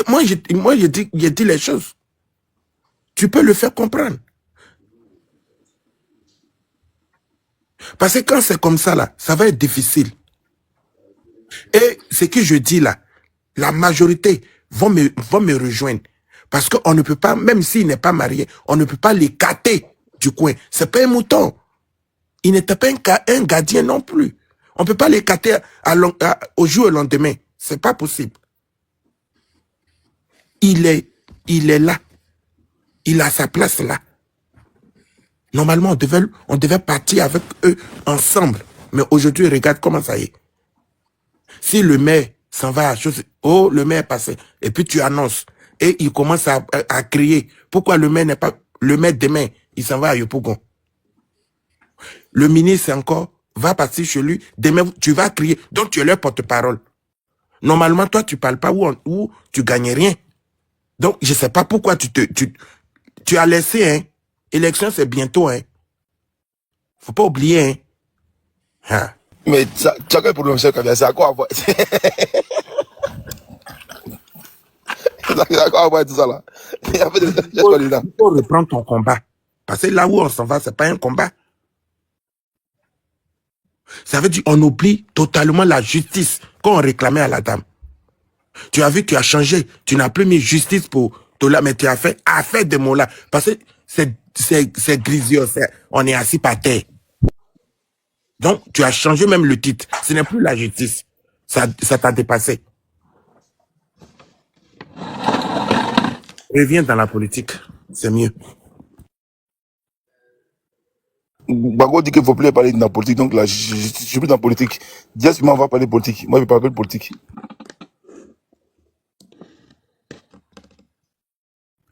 Moi, je dis les choses. Tu peux le faire comprendre. Parce que quand c'est comme ça, là, ça va être difficile. Et ce que je dis là, la majorité vont me rejoindre. Parce qu'on ne peut pas, même s'il n'est pas marié, on ne peut pas l'écarter du coin. C'est pas un mouton. Il n'était pas un gardien non plus. On ne peut pas l'écarter au jour et au lendemain. C'est pas possible. Il est là. Il a sa place là. Normalement, on devait partir avec eux ensemble. Mais aujourd'hui, regarde comment ça y est. Si le maire s'en va à chose, oh, le maire est passé, et puis tu annonces, et il commence à crier. Pourquoi le maire n'est pas... Le maire demain, il s'en va à Yopougon. Le ministre encore va partir chez lui. Demain, tu vas crier. Donc, tu es leur porte-parole. Normalement, toi, tu parles pas où tu gagnes rien. Donc, je sais pas pourquoi tu as laissé, hein. Élection, c'est bientôt, hein. Faut pas oublier, hein. Ah. Mais tu as quel problème, monsieur Kabia? C'est à quoi avoir? C'est à quoi avoir tout ça là? Il y a fait des Il faut reprendre ton combat. Parce que là où on s'en va, c'est pas un combat. Ça veut dire on oublie totalement la justice qu'on réclamait à la dame. Tu as vu, tu as changé. Tu n'as plus mis justice pour Tola, mais tu as fait affaire de mots là. Parce que c'est grisio, on est assis par terre. Donc, tu as changé même le titre. Ce n'est plus la justice. Ça t'a dépassé. Reviens dans la politique. C'est mieux. Bago dit qu'il ne faut plus parler de la politique, donc là, je suis plus dans la politique. Diaz, on va parler de politique. Moi, je ne parle pas de politique.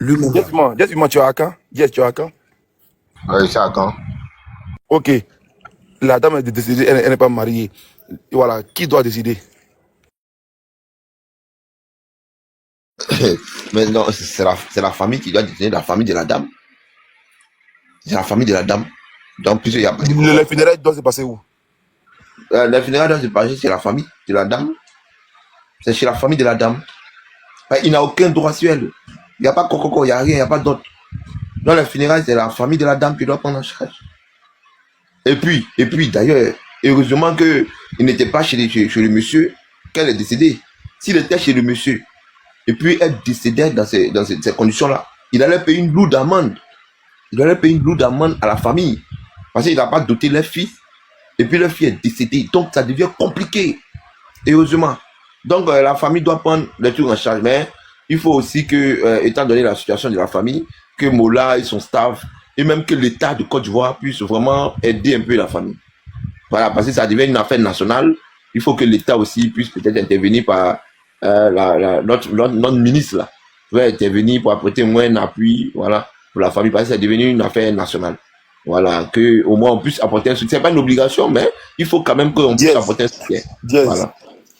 Diaz, tu es à quand? Diaz, tu es à quand? Je suis à quand? Ok. La dame est décédée, elle n'est pas mariée. Et voilà, qui doit décider? Mais non, c'est la famille qui doit décider, la famille de la dame. C'est la famille de la dame. Donc, puisqu'il y a pas de... Le funérail doit se passer où? Le funérail doit se passer chez la famille de la dame. C'est chez la famille de la dame. Il n'a aucun droit sur elle. Il n'y a pas coco, il n'y a rien, il n'y a pas d'autre. Dans le funérail, c'est la famille de la dame qui doit prendre en charge. Et puis d'ailleurs, heureusement qu'il n'était pas chez le monsieur qu'elle est décédée. S'il était chez le monsieur, et puis elle décédait dans ces conditions-là, il allait payer une lourde amende. Il allait payer une lourde amende à la famille. Parce qu'il n'a pas doté leur fils. Et puis leur fille est décédée. Donc ça devient compliqué. Heureusement. Donc la famille doit prendre le truc en charge. Mais il faut aussi que, étant donné la situation de la famille, que Mola et son staff, et même que l'État de Côte d'Ivoire puisse vraiment aider un peu la famille. Voilà, parce que ça devient une affaire nationale. Il faut que l'État aussi puisse peut-être intervenir par notre ministre là. Va intervenir pour apporter moins un appui, voilà, pour la famille, parce que c'est devenu une affaire nationale. Voilà, que au moins on puisse apporter un soutien. C'est pas une obligation, mais il faut quand même qu'on puisse apporter un soutien. Voilà.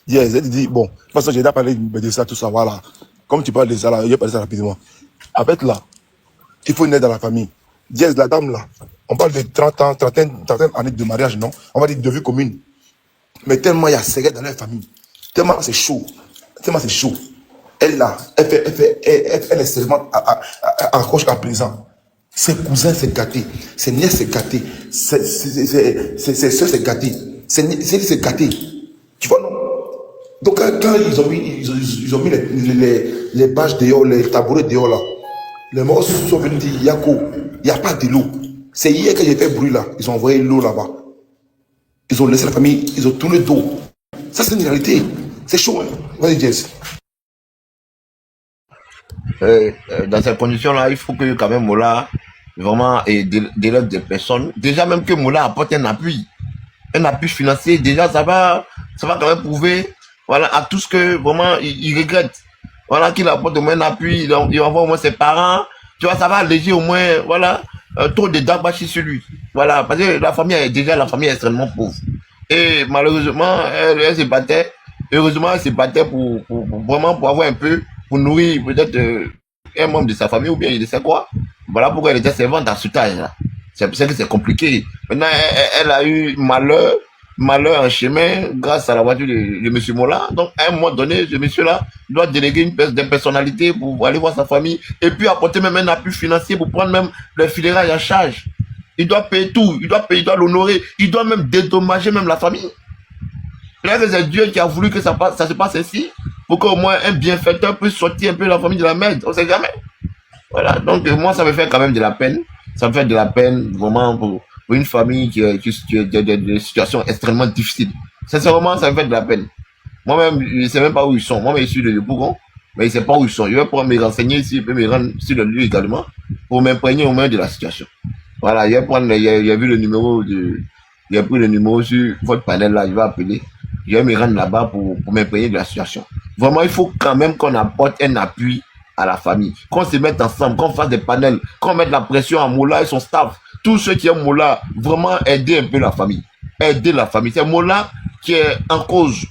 Yes, elle dit, bon, de toute façon, j'ai déjà parlé de ça, tout ça, voilà. Comme tu parles de ça, là, je vais parler de ça rapidement. En fait, là, il faut une aide à la famille. Diaz, la dame, là, on parle de 30 années de mariage, non? On va dire de vie commune. Mais tellement il y a serré dans leur famille. Tellement c'est chaud. Elle, là, elle est seulement accroche à présent. Ses cousins, c'est gâté. Ses nièces, c'est gâté. Ses soeurs, c'est gâté. C'est gâté. Tu vois, non? Donc, quand ils ont mis les bâches dehors, les tabourets dehors, là, les morts sont venus dire, Yako, il n'y a pas de l'eau. C'est hier que j'ai fait bruit, là. Ils ont envoyé l'eau là-bas. Ils ont laissé la famille, ils ont tourné d'eau. Ça, c'est une réalité. C'est chaud, hein. Vas-y, Jess. Dans ces conditions-là, il faut que quand même Mola vraiment délève des personnes. Déjà même que Mola apporte un appui financier, déjà ça va quand même prouver, voilà, à tout ce que vraiment il regrette. Voilà, qu'il apporte au moins un appui, il envoie au moins ses parents, tu vois, ça va alléger au moins, voilà, trop de dabachi sur lui. Voilà, parce que la famille est extrêmement pauvre. Et malheureusement, elle se battait. Heureusement, elle se battait pour vraiment pour avoir un peu, pour nourrir peut-être un membre de sa famille ou bien il ne sait quoi. Voilà pourquoi elle était servante à ce âge-là. C'est pour ça que c'est compliqué. Maintenant, elle a eu malheur en chemin grâce à la voiture de M. Mola. Donc, à un moment donné, ce monsieur-là doit déléguer une personnalité pour aller voir sa famille et puis apporter même un appui financier pour prendre même le funérailles en charge. Il doit payer tout, il doit l'honorer, il doit même dédommager même la famille. Là, c'est Dieu qui a voulu que ça se passe ainsi, pour qu'au moins un bienfaiteur puisse sortir un peu la famille de la merde. On ne sait jamais. Voilà, donc moi, ça me fait quand même de la peine. Ça me fait de la peine vraiment pour une famille qui est dans des situations extrêmement difficiles. Sincèrement, ça me fait de la peine. Moi-même, je ne sais même pas où ils sont. Moi-même, je suis de Yopougon, mais je ne sais pas où ils sont. Je vais pouvoir me renseigner ici, je peux me rendre sur le lieu également, pour m'imprégner au moins de la situation. Voilà, il a vu le numéro il a pris le numéro sur votre panel là, il va appeler. Je vais me rendre là-bas pour m'imprégner de la situation. Vraiment, il faut quand même qu'on apporte un appui à la famille, qu'on se mette ensemble, qu'on fasse des panels, qu'on mette la pression à Mola et son staff, tous ceux qui aiment Mola, vraiment aider un peu la famille. Aider la famille. C'est Mola qui est en cause.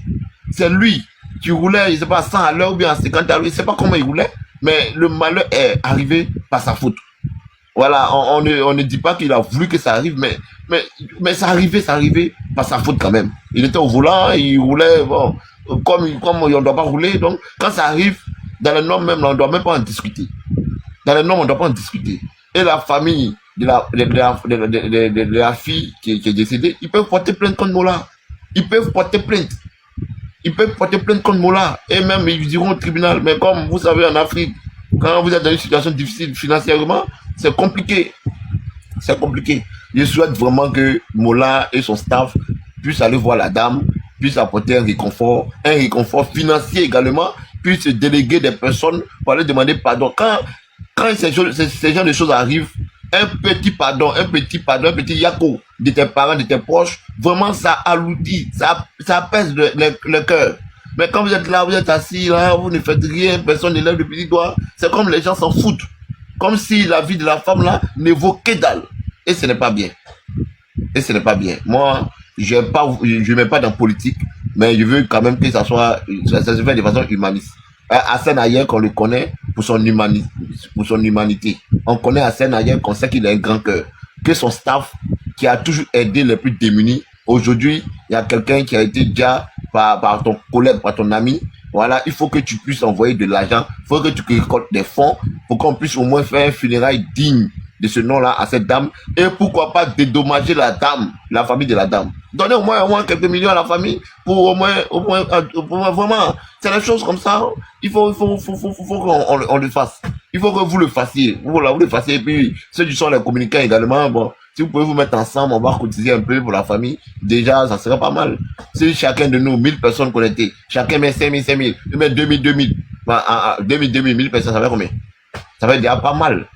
C'est lui qui roulait, je ne sais pas, à 100 à l'heure ou bien à 50 à l'heure, je ne sais pas comment il roulait, mais le malheur est arrivé par sa faute. Voilà, on ne dit pas qu'il a voulu que ça arrive, mais ça arrivait par sa faute quand même. Il était au volant, il roulait, bon, comme on ne doit pas rouler, donc quand ça arrive, dans les normes même, on ne doit même pas en discuter. Dans les normes, on ne doit pas en discuter. Et la famille de la fille qui est décédée, ils peuvent porter plainte contre Mola. Ils peuvent porter plainte. Ils peuvent porter plainte contre Mola. Et même, ils diront au tribunal. Mais comme vous savez, en Afrique, quand vous êtes dans une situation difficile financièrement, c'est compliqué. C'est compliqué. Je souhaite vraiment que Mola et son staff puissent aller voir la dame, puissent apporter un réconfort financier également, puissent déléguer des personnes pour aller demander pardon. Quand ces genres de choses arrivent, un petit yako de tes parents, de tes proches, vraiment ça alourdit, ça apaise le cœur. Mais quand vous êtes là, vous êtes assis là, vous ne faites rien, personne ne lève le petit doigt, c'est comme les gens s'en foutent. Comme si la vie de la femme là ne vaut que dalle. Et ce n'est pas bien. Et ce n'est pas bien. Moi, je ne mets pas dans politique, mais je veux quand même que ça se fait de façon humaniste. Hassan Ayer, qu'on le connaît pour son humanité. On connaît Hassan Ayer, qu'on sait qu'il a un grand cœur. Que son staff, qui a toujours aidé les plus démunis, aujourd'hui, il y a quelqu'un qui a été déjà par ton collègue, par ton ami. Voilà, il faut que tu puisses envoyer de l'argent, il faut que tu récoltes des fonds pour qu'on puisse au moins faire un funérail digne de ce nom-là à cette dame. Et pourquoi pas dédommager la dame, la famille de la dame. Donner au moins quelques millions à la famille pour au moins vraiment, c'est la chose comme ça. Il faut qu'on le fasse. Il faut que vous le fassiez. Vous le fassiez. Et puis, ceux qui sont les communicants également, bon, si vous pouvez vous mettre ensemble, on va cotiser un peu pour la famille. Déjà, ça serait pas mal. Si chacun de nous, 1000 personnes connectées, chacun met 5000, il met 2000. 1000 personnes, ça fait combien? Ça fait déjà pas mal.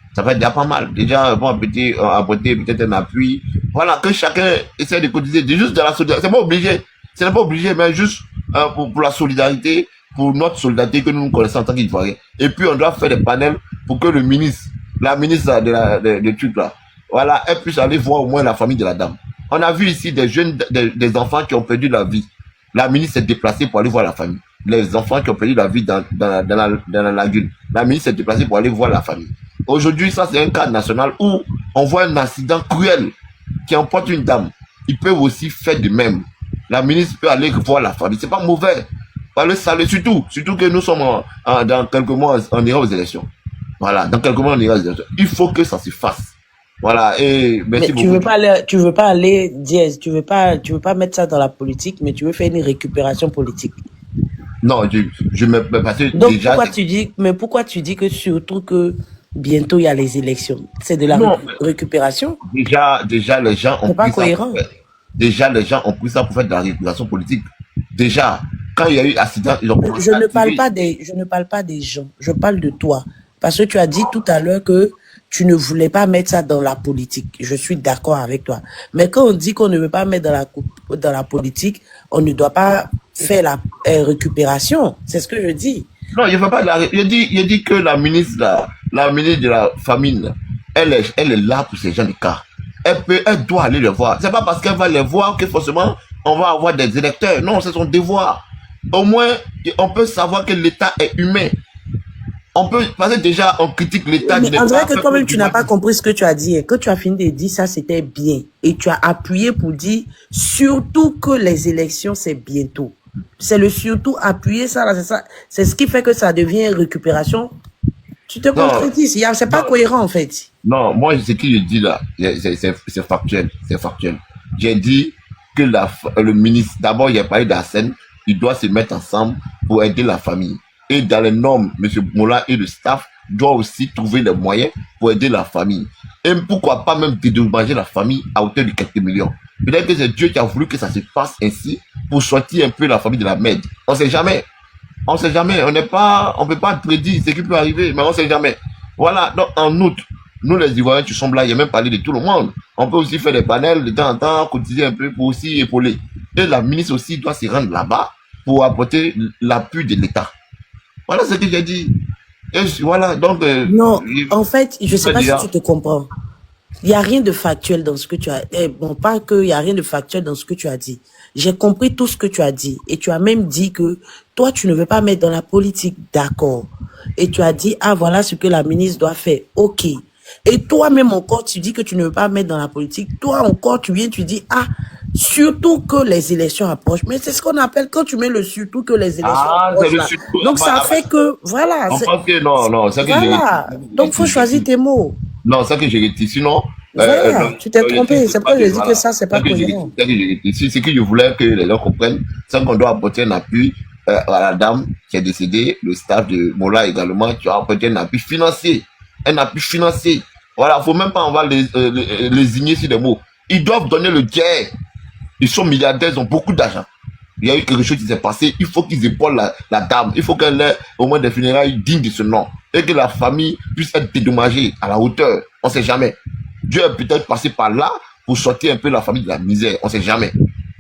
Déjà, bon, apporter peut-être un appui. Voilà, que chacun essaie de cotiser. Juste de la solidarité. Ce n'est pas obligé, mais juste pour la solidarité, pour notre solidarité que nous connaissons en tant qu'Ivoiriens. Et puis, on doit faire des panels pour que la ministre de trucs là, voilà, elle puisse aller voir au moins la famille de la dame. On a vu ici des enfants qui ont perdu la vie. La ministre s'est déplacée pour aller voir la famille. Les enfants qui ont perdu la vie dans la lagune. La ministre s'est déplacée pour aller voir la famille. Aujourd'hui, ça c'est un cas national où on voit un accident cruel qui emporte une dame. Ils peuvent aussi faire de même. La ministre peut aller voir la famille. C'est pas mauvais. Surtout que nous sommes dans quelques mois, on ira aux élections. Voilà, dans quelques mois, on ira aux élections. Il faut que ça se fasse. Voilà, et merci beaucoup. Tu veux pas aller, Diaz, tu veux pas mettre ça dans la politique, mais tu veux faire une récupération politique. Non, je me parce que Donc déjà. pourquoi tu dis que surtout que bientôt il y a les élections, c'est de la récupération? Déjà les gens ont C'est pas pris cohérent. Déjà les gens ont pris ça pour faire de la récupération politique. Déjà, quand il y a eu accident, ils ont commencé Je ne parle pas des gens, je parle de toi. Parce que tu as dit tout à l'heure que tu ne voulais pas mettre ça dans la politique. Je suis d'accord avec toi. Mais quand on dit qu'on ne veut pas mettre dans la politique, on ne doit pas faire la récupération. C'est ce que je dis. Non, je ne veux pas je dis que la ministre de la famine, elle est là pour ces gens de cas. Elle doit aller les voir. C'est pas parce qu'elle va les voir que forcément on va avoir des électeurs. Non, c'est son devoir. Au moins, on peut savoir que l'État est humain. Parce que déjà, on critique l'État. Mais on dirait que quand même, tu n'as pas compris ce que tu as dit. Quand tu as fini de dire ça, c'était bien. Et tu as appuyé pour dire surtout que les élections, c'est bientôt. C'est le surtout appuyer ça, là, c'est ça. C'est ce qui fait que ça devient récupération. Tu te contredis. C'est pas cohérent, en fait. Non, moi, ce que je dis là, c'est factuel. C'est factuel. J'ai dit que le ministre, d'abord, il a parlé d'Arsène, il doit se mettre ensemble pour aider la famille. Et dans les normes, M. Mola et le staff doivent aussi trouver les moyens pour aider la famille. Et pourquoi pas même dédommager la famille à hauteur de quelques millions. Peut-être que c'est Dieu qui a voulu que ça se passe ainsi pour sortir un peu la famille de la merde. On sait jamais. On sait jamais. On peut pas prédire ce qui peut arriver, mais on sait jamais. Voilà. Donc, en outre, nous les Ivoiriens, tu sommes là, il y a même parlé de tout le monde. On peut aussi faire des panels de temps en temps, cotiser un peu pour aussi épauler. Et la ministre aussi doit se rendre là-bas pour apporter l'appui de l'État. Voilà ce que j'ai dit. Et voilà, donc, Non, en fait, je ne sais pas si déjà, tu te comprends. Il n'y a rien de factuel dans ce que tu as... bon, pas qu'il n'y a rien de factuel dans ce que tu as dit. J'ai compris tout ce que tu as dit. Et tu as même dit que toi, tu ne veux pas mettre dans la politique, d'accord. Et tu as dit, ah, voilà ce que la ministre doit faire. OK. Et toi-même encore, tu dis que tu ne veux pas mettre dans la politique. Toi encore, tu viens, tu dis, ah, surtout que les élections approchent. Mais c'est ce qu'on appelle quand tu mets le surtout que les élections ah, c'est approchent le là. surtout. Donc ça fait que, voilà. On pense que non, c'est que j'ai Voilà. Donc faut choisir tes mots. non, c'est que j'ai réussi. Sinon, Voilà, tu t'es trompé. C'est pourquoi je dis voilà. que ça, c'est pas cohérent. C'est que j'ai réussi. C'est que je voulais que les gens comprennent. C'est qu'on doit apporter un appui à la dame qui est décédée, le staff de Mola également, qui a apporté un appui financier. Un appui financier. Voilà, faut même pas en voir les igner sur des mots. Ils doivent donner le tiers. Ils sont milliardaires, ils ont beaucoup d'argent. Il y a eu quelque chose qui s'est passé, il faut qu'ils épaulent la dame, il faut qu'elle ait au moins des funérailles dignes de ce nom et que la famille puisse être dédommagée à la hauteur. On ne sait jamais. Dieu est peut-être passé par là pour sortir un peu la famille de la misère. On ne sait jamais.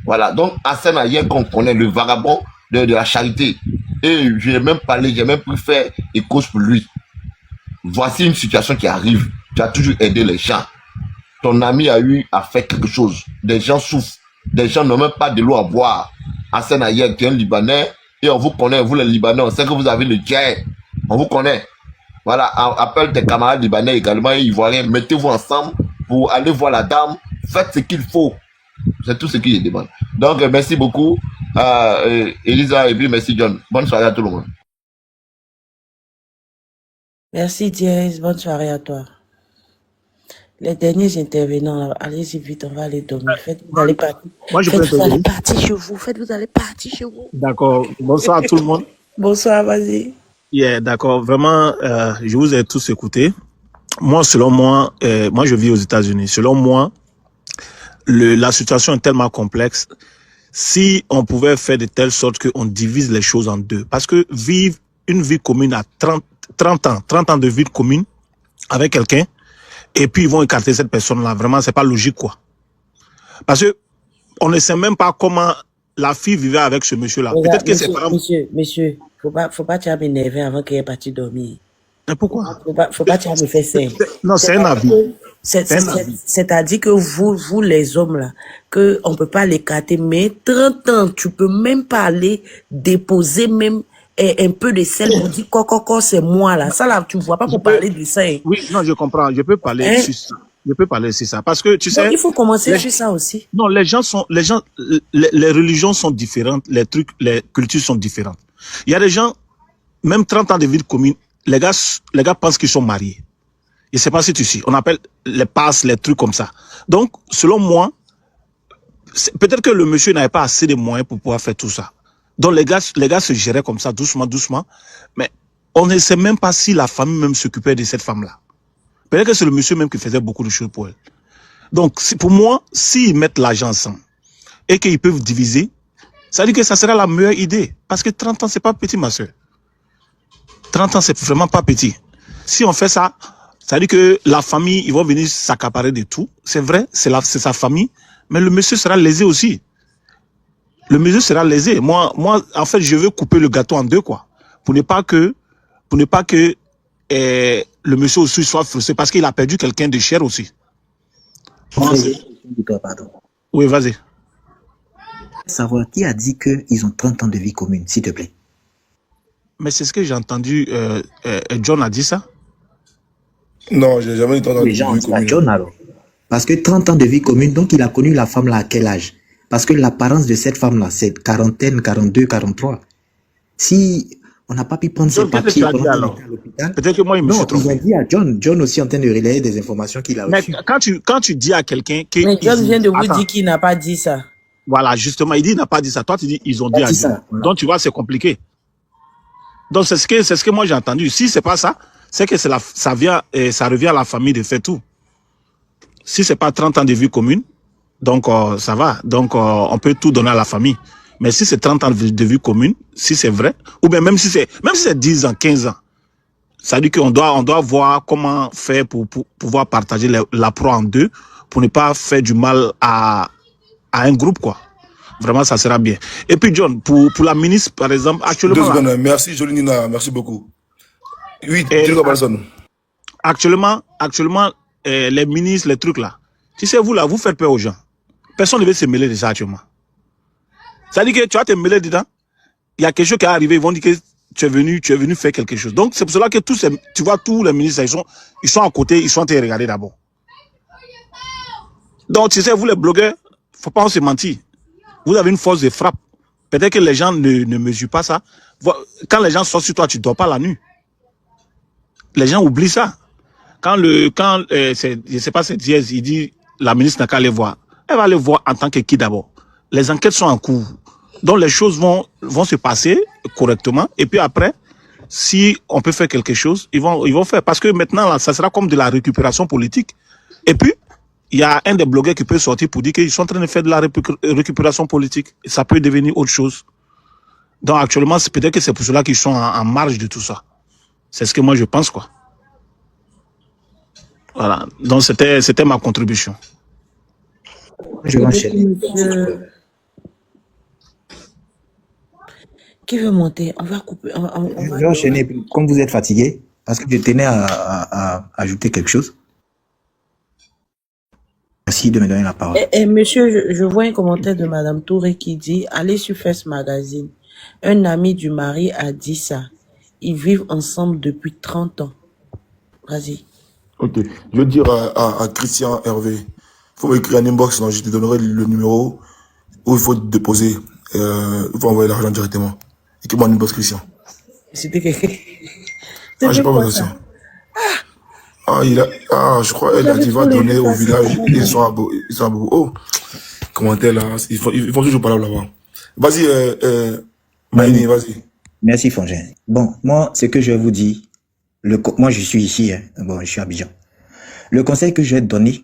Voilà. Donc, Hassan Ayer, qu'on connaît, le vagabond de la charité. Et j'ai même parlé, j'ai même pu faire écho pour lui. Voici une situation qui arrive. Tu as toujours aidé les gens. Ton ami a eu à faire quelque chose. Des gens souffrent. Des gens n'ont même pas de l'eau à boire. Hassan Ayer, qui est un Libanais, et on vous connaît, vous les Libanais, on sait que vous avez le guerre. On vous connaît. Voilà, appelle tes camarades libanais également et ivoiriens, mettez-vous ensemble pour aller voir la dame, faites ce qu'il faut. C'est tout ce qu'il demande. Donc, merci beaucoup, Elisa, et puis merci John. Bonne soirée à tout le monde. Merci Diaz, bonne soirée à toi. Les derniers intervenants, allez-y vite, on va aller dormir. Vous allez partir. Moi, je Faites, peux vous allez intervenir. partir chez vous. Faites, vous allez partir chez vous. D'accord. Bonsoir à tout le monde. Bonsoir, vas-y. Yeah, d'accord. Vraiment, je vous ai tous écoutés. Moi, selon moi, moi, je vis aux États-Unis. Selon moi, la situation est tellement complexe. Si on pouvait faire de telle sorte qu'on divise les choses en deux. Parce que vivre une vie commune à 30 ans de vie commune avec quelqu'un, et puis ils vont écarter cette personne-là. Vraiment, c'est pas logique, quoi. Parce que on ne sait même pas comment la fille vivait avec ce monsieur-là. Peut-être que ses parents... Monsieur, faut pas te m'énerver avant qu'il ait parti dormir. Mais pourquoi? Faut pas te me faire ça. Non, c'est un avis. C'est-à-dire que vous les hommes là, que on peut pas l'écarter, mais 30 ans, tu peux même pas aller déposer même un peu de sel pour dire coco, c'est moi là. Ça là, tu vois pas pour parler de ça. Hein. Oui, non, je comprends. Je peux parler sur ça. Je peux parler sur ça. Parce que, tu sais... Donc, il faut commencer sur ça aussi. Non, les religions sont différentes, les cultures sont différentes. Il y a des gens, même 30 ans de vie commune, les gars pensent qu'ils sont mariés. Je sais pas si tu sais. On appelle les passes, les trucs comme ça. Donc, selon moi, peut-être que le monsieur n'avait pas assez de moyens pour pouvoir faire tout ça. Donc, les gars se géraient comme ça, doucement. Mais on ne sait même pas si la famille même s'occupait de cette femme-là. Peut-être que c'est le monsieur même qui faisait beaucoup de choses pour elle. Donc, pour moi, s'ils mettent l'argent ensemble et qu'ils peuvent diviser, ça veut dire que ça sera la meilleure idée. Parce que 30 ans, c'est pas petit, ma soeur. 30 ans, c'est vraiment pas petit. Si on fait ça, ça veut dire que la famille, ils vont venir s'accaparer de tout. C'est vrai, c'est sa famille, mais le monsieur sera lésé aussi. Le monsieur sera lésé. Moi, en fait, je veux couper le gâteau en deux, quoi. Pour ne pas que le monsieur aussi soit frustré parce qu'il a perdu quelqu'un de cher aussi. Pardon. Oui, vas-y. Savoir qui a dit qu'ils ont 30 ans de vie commune, s'il te plaît. Mais c'est ce que j'ai entendu. John a dit ça? Non, j'ai jamais entendu Les gens ont dit à John alors. Parce que 30 ans de vie commune, donc il a connu la femme là à quel âge? Parce que l'apparence de cette femme là, c'est quarantaine, 42, 43. Si on n'a pas pu prendre ses papiers pendant qu'il était à l'hôpital. Peut-être que moi, il me suis trompé. Ils ont dit à John aussi en train de relayer des informations qu'il a reçues. Mais quand tu dis à quelqu'un que... Mais John vient de vous dire qu'il n'a pas dit ça. Voilà, justement, il dit qu'il n'a pas dit ça. Toi, tu dis ils ont dit à John. Voilà. Donc, tu vois, c'est compliqué. Donc, c'est ce que moi j'ai entendu. Si c'est pas ça, c'est que ça revient à la famille de faire tout. Si c'est pas 30 ans de vie commune, donc ça va. Donc, on peut tout donner à la famille. Mais si c'est 30 ans de vie commune, si c'est vrai, ou bien même si c'est 10 ans, 15 ans, ça veut dire qu'on doit voir comment faire pour pouvoir partager la proie en deux, pour ne pas faire du mal à un groupe, quoi. Vraiment, ça sera bien. Et puis, John, pour la ministre, par exemple, actuellement... 2 secondes, merci, Jolie Nina, merci beaucoup. Oui, Et dis-le comme personne. actuellement, les ministres, les trucs là, tu sais, vous là, vous faites peur aux gens. Personne ne veut se mêler de ça actuellement. Ça dit que tu vas te mêler dedans, il y a quelque chose qui est arrivé, ils vont dire que tu es venu faire quelque chose. Donc, c'est pour cela que tu vois, tous les ministres, ils sont à côté, ils sont en train de regarder d'abord. Donc, tu sais, vous les blogueurs, faut pas se mentir. Vous avez une force de frappe. Peut-être que les gens ne mesurent pas ça. Quand les gens sortent sur toi, tu ne dors pas la nuit. Les gens oublient ça. Je sais pas, c'est Diaz, il dit, la ministre n'a qu'à aller voir. Elle va aller voir en tant que qui d'abord. Les enquêtes sont en cours. Donc les choses vont se passer correctement. Et puis après, si on peut faire quelque chose, ils vont faire. Parce que maintenant, là, ça sera comme de la récupération politique. Et puis, il y a un des blogueurs qui peut sortir pour dire qu'ils sont en train de faire de la récupération politique. Et ça peut devenir autre chose. Donc actuellement, peut-être que c'est pour cela qu'ils sont en marge de tout ça. C'est ce que moi je pense, quoi. Voilà. Donc c'était ma contribution. Je vais enchaîner. Monsieur... Qui veut monter? On va couper. Je vais enchaîner. Comme vous êtes fatigué, parce que je tenais à ajouter quelque chose. Merci de me donner la parole. Monsieur, je vois un commentaire de Madame Touré qui dit « Allez sur First Magazine. Un ami du mari a dit ça. Ils vivent ensemble depuis 30 ans. » Vas-y. Ok. Je veux dire à Christian Hervé, il faut m'écrire un inbox, je te donnerai le numéro où il faut déposer. Il faut envoyer l'argent directement. Écris-moi un inbox, Christian. C'était quelqu'un. J'ai pas besoin de ça. Je crois qu'elle il va donner au village. Ils sont à Bobo. Oh, commentaire là. Ils font toujours parler là-bas. Vas-y, Maïni, vas-y. Merci, Fongin. Bon, moi, ce que je vais vous dire, moi, je suis ici, hein. Bon, je suis à Abidjan. Le conseil que je vais te donner,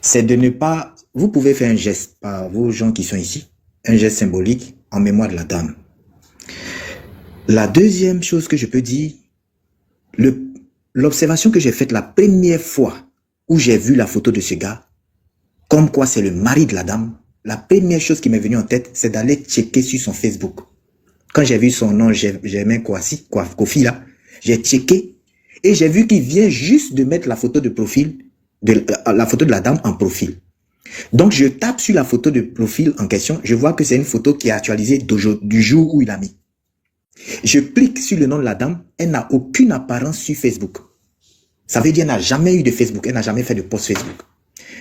c'est de ne pas... Vous pouvez faire un geste par vos gens qui sont ici, un geste symbolique en mémoire de la dame. La deuxième chose que je peux dire, l'observation que j'ai faite la première fois où j'ai vu la photo de ce gars, comme quoi c'est le mari de la dame, la première chose qui m'est venue en tête, c'est d'aller checker sur son Facebook. Quand j'ai vu son nom, Germain Kofi là, j'ai checké et j'ai vu qu'il vient juste de mettre la photo de profil, la photo de la dame en profil. Donc je tape sur la photo de profil en question, je vois que c'est une photo qui est actualisée du jour où il a mis. Je clique sur le nom de la dame, elle n'a aucune apparence sur Facebook. Ça veut dire qu'elle n'a jamais eu de Facebook, elle n'a jamais fait de post Facebook.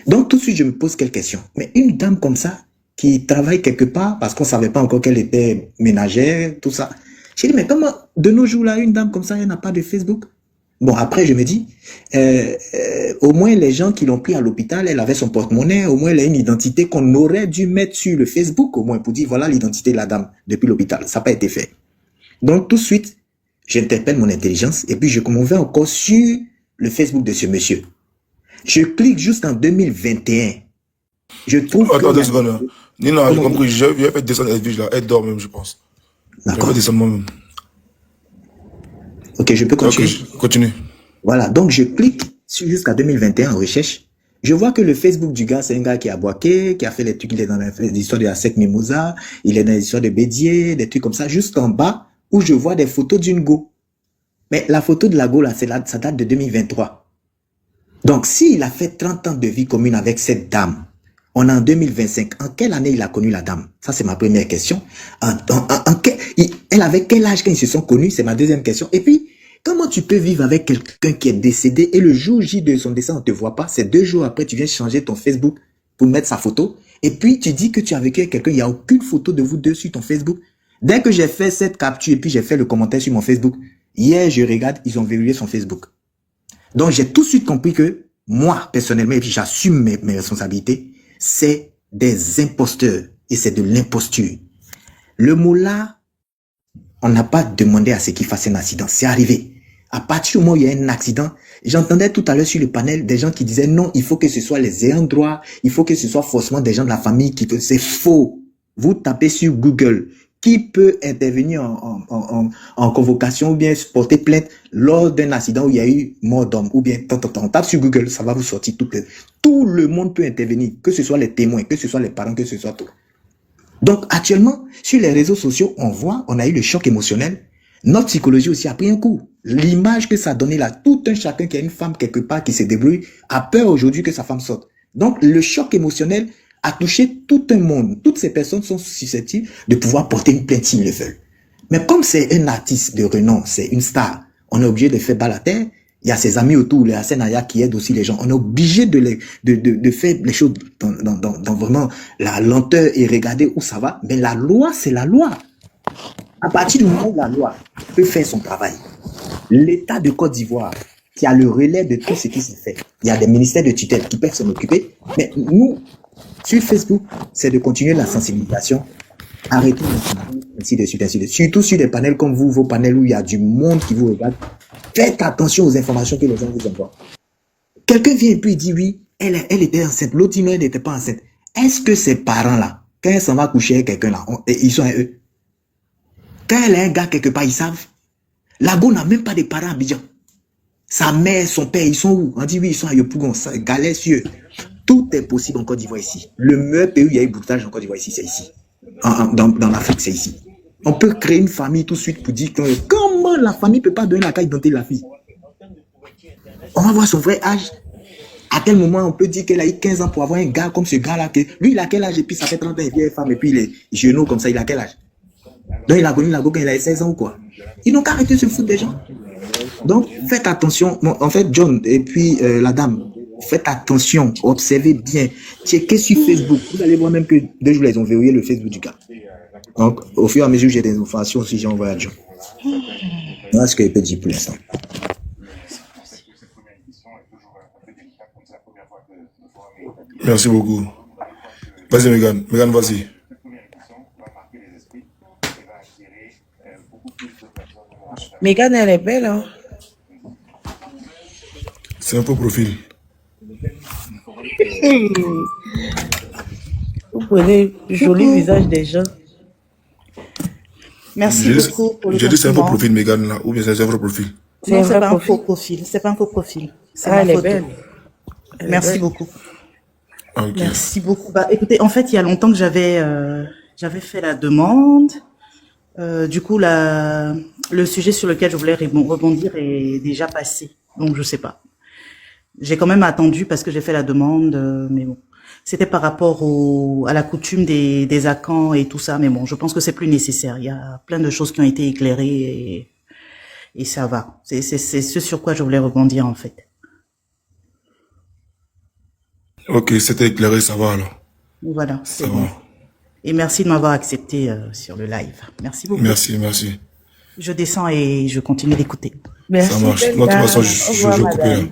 Donc tout de suite, je me pose quelques questions. Mais une dame comme ça, qui travaille quelque part, parce qu'on ne savait pas encore qu'elle était ménagère, tout ça. J'ai dit, mais comment, de nos jours là, une dame comme ça, elle n'a pas de Facebook? Bon, après, je me dis, au moins les gens qui l'ont pris à l'hôpital, elle avait son porte-monnaie, au moins elle a une identité qu'on aurait dû mettre sur le Facebook, au moins pour dire, voilà l'identité de la dame depuis l'hôpital. Ça n'a pas été fait. Donc tout de suite, j'interpelle mon intelligence et puis je m'en vais encore sur le Facebook de ce monsieur. Je clique juste en 2021. Je trouve Attends 2 secondes. Nina, j'ai compris. Je vais faire descendre Edwige là. Elle dort même, je pense. Je vais descendre moi-même. Ok, je peux continuer. Ok, continue. Voilà, donc je clique jusqu'à 2021 en recherche. Je vois que le Facebook du gars, c'est un gars qui a boaké, qui a fait les trucs, il est dans l'histoire de la secte Mimosa, il est dans l'histoire de Bédier, des trucs comme ça, jusqu'en bas, où je vois des photos d'une go. Mais la photo de la go, là, ça date de 2023. Donc, s'il a fait 30 ans de vie commune avec cette dame, on est en 2025. En quelle année il a connu la dame? Ça, c'est ma première question. Elle avait quel âge quand ils se sont connus? C'est ma deuxième question. Et puis, comment tu peux vivre avec quelqu'un qui est décédé et le jour J de son décès, on ne te voit pas? C'est 2 jours après, tu viens changer ton Facebook pour mettre sa photo. Et puis, tu dis que tu as vécu avec quelqu'un, il n'y a aucune photo de vous deux sur ton Facebook. Dès que j'ai fait cette capture et puis j'ai fait le commentaire sur mon Facebook, hier, je regarde, ils ont verrouillé son Facebook. Donc, j'ai tout de suite compris que moi, personnellement, et puis j'assume mes responsabilités, c'est des imposteurs et c'est de l'imposture. Le mot là, on n'a pas demandé à ce qu'il fasse un accident. C'est arrivé. À partir du moment où il y a un accident, j'entendais tout à l'heure sur le panel des gens qui disaient non, il faut que ce soit les ayants droit, il faut que ce soit forcément des gens de la famille qui peuvent. C'est faux. Vous tapez sur Google. Qui peut intervenir en convocation ou bien porter plainte lors d'un accident où il y a eu mort d'homme ou bien on tape sur Google, ça va vous sortir tout le monde peut intervenir, que ce soit les témoins, que ce soit les parents, que ce soit tout. Donc actuellement, sur les réseaux sociaux, on a eu le choc émotionnel. Notre psychologie aussi a pris un coup. L'image que ça a donné là, tout un chacun qui a une femme quelque part qui se débrouille a peur aujourd'hui que sa femme sorte. Donc, le choc émotionnel a touché tout un monde. Toutes ces personnes sont susceptibles de pouvoir porter une plainte s'ils le veulent. Mais comme c'est un artiste de renom, c'est une star, on est obligé de faire bas la terre. Il y a ses amis autour, les Hassan Aya qui aident aussi les gens. On est obligé de faire les choses dans vraiment la lenteur et regarder où ça va. Mais la loi, c'est la loi. À partir du moment où la loi peut faire son travail, l'État de Côte d'Ivoire, qui a le relais de tout ce qui se fait, il y a des ministères de tutelle qui peuvent s'en occuper. Mais nous, sur Facebook, c'est de continuer la sensibilisation. Arrêtez ainsi de suite, ainsi de suite. Surtout sur des panels comme vous, vos panels où il y a du monde qui vous regarde. Faites attention aux informations que les gens vous envoient. Quelqu'un vient et puis il dit oui, elle était enceinte. L'autre dit non, elle n'était pas enceinte. Est-ce que ces parents-là, quand elle s'en va coucher avec quelqu'un là, ils sont à eux? Quand elle a un gars quelque part, ils savent. La go n'a même pas de parents à Abidjan. Sa mère, son père, ils sont où? On dit oui, ils sont à Yopougon, Galessieux. Tout est possible en Côte d'Ivoire ici. Le meilleur pays où il y a eu boutage en Côte d'Ivoire ici, c'est ici. Dans l'Afrique, c'est ici. On peut créer une famille tout de suite pour dire que comment la famille ne peut pas donner la carte d'identité de la fille. On va voir son vrai âge. À quel moment on peut dire qu'elle a eu 15 ans pour avoir un gars comme ce gars-là. Lui, il a quel âge? Et puis ça fait 30 ans, il est vieille femme. Et puis il est genou comme ça, il a quel âge? Donc il a connu la go quand il a 16 ans ou quoi? Ils n'ont qu'à arrêter de se foutre des gens. Donc faites attention. Bon, en fait, John et puis la dame, faites attention, observez bien. Checkez sur Facebook. Vous allez voir même que 2 jours, ils ont verrouillé le Facebook du gars. Donc, au fur et à mesure, j'ai des informations si j'ai envoyé à John. Voilà ce que je peux dire pour l'instant. Merci beaucoup. Vas-y, Megan. Megan, vas-y. Megan, elle est belle, hein? C'est un faux profil. Vous prenez le joli visage des gens. Merci beaucoup pour le J'ai dit c'est un faux compliment. profil, Megan, là. Ou bien c'est un vrai profil. C'est un Non, c'est vrai pas un profil. faux profil. C'est pas un faux profil. C'est Ah, ma elle est photo. belle. Elle est Merci belle. beaucoup. Ok. Merci beaucoup. Bah, écoutez, en fait, il y a longtemps que j'avais fait la demande. Du coup, le sujet sur lequel je voulais rebondir est déjà passé. Donc, je sais pas. J'ai quand même attendu parce que j'ai fait la demande, mais bon. C'était par rapport à la coutume des Akans et tout ça, mais bon, je pense que c'est plus nécessaire. Il y a plein de choses qui ont été éclairées et ça va. C'est ce sur quoi je voulais rebondir, en fait. Ok, c'était éclairé, ça va alors. Voilà, c'est Ça bon. va. Et merci de m'avoir accepté sur le live. Merci beaucoup. Merci, merci. Je descends et je continue d'écouter. Ça Merci, marche. belle Non, de toute dame. façon, Au je revoir, vais couper là. madame.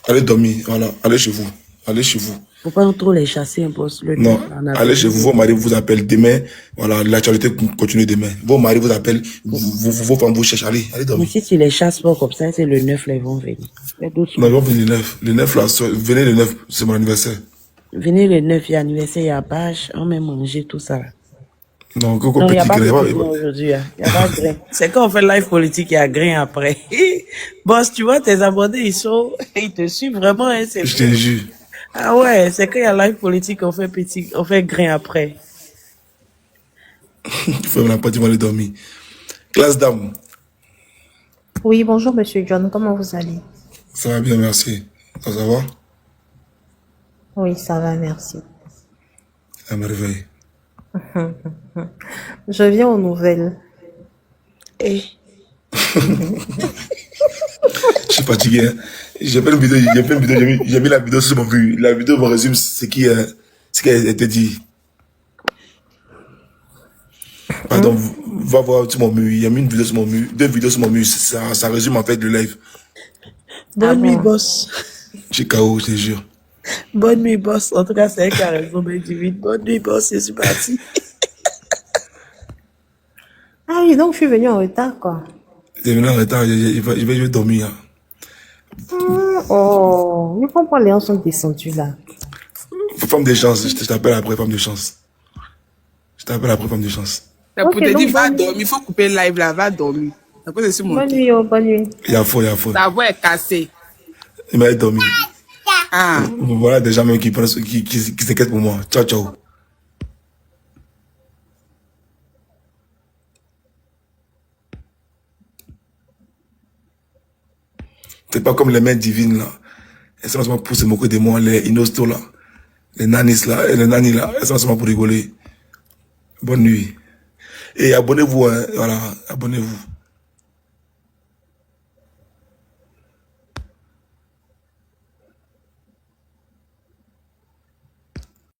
Allez dormir, voilà. Allez chez vous. Allez chez vous. Faut pas trop les chasser, un poste. Le Non, neuf, là, on a allez chez besoin vous. Vos maris vous appellent demain. Voilà, l'actualité continue demain. Vos maris vous appellent. Vos femmes vous cherchent. Allez Mais dormir. si tu les chasses pas comme ça, c'est le 9, là, ils vont venir. Fais doucement. Non, ils vont venir le 9. Le 9 là, venez le 9, c'est mon anniversaire. Venez le 9, il y a anniversaire, il y a bâche, on met manger, tout ça. Là. Non, Coco Non, il n'y a petit pas de grain. grain aujourd'hui. Il n'y a pas de grain. C'est quand on fait live politique, il y a grain après. Boss, tu vois, tes abonnés, ils te suivent vraiment. Hein, Je te jure. Ah ouais, c'est quand il y a live politique, on fait grain après. Il faut me la partie, aller dormir. Classe dame, Oui, bonjour Monsieur John, comment vous allez? ça va bien, merci. Ça va? Oui, ça va, merci. À merveille. Je viens aux nouvelles. Et Je suis fatigué. Hein. J'ai fait une vidéo, j'ai mis la vidéo sur mon vue. La vidéo me résume ce qu'elle était dit. Pardon, va voir sur mon mur. Il y a mis une vidéo sur mon mur, 2 vidéos sur mon mur. Ça résume en fait le live. bonne nuit, boss. Je suis KO, je te jure. Bonne nuit, boss. En tout cas, c'est elle qui a raison, Benjamin. Bonne nuit, boss. Je suis parti. Ah oui, donc je suis venue en retard, quoi. C'est venu en retard, je vais dormir. Oh, mais pourquoi les gens sont descendus là? Femme de chance, je t'appelle après, femme de chance. Je t'appelle après, femme de chance. C'est Ok, pour te donc dire, va bonne nuit. dormir. Il faut couper le live là, va dormir. C'est pour ça que Bonne nuit, oh, bonne nuit. Il y a faux. Ta voix est cassée. Il m'a dormi. Ah. Voilà des gens même qui s'inquiètent pour moi. Ciao, ciao. Faites pas comme les mains divines là. Elles sont seulement pour se moquer de moi, les inostos là. Les nanis là, et les nanis là. Elles sont seulement pour rigoler. Bonne nuit. Et abonnez-vous, hein. Voilà, abonnez-vous.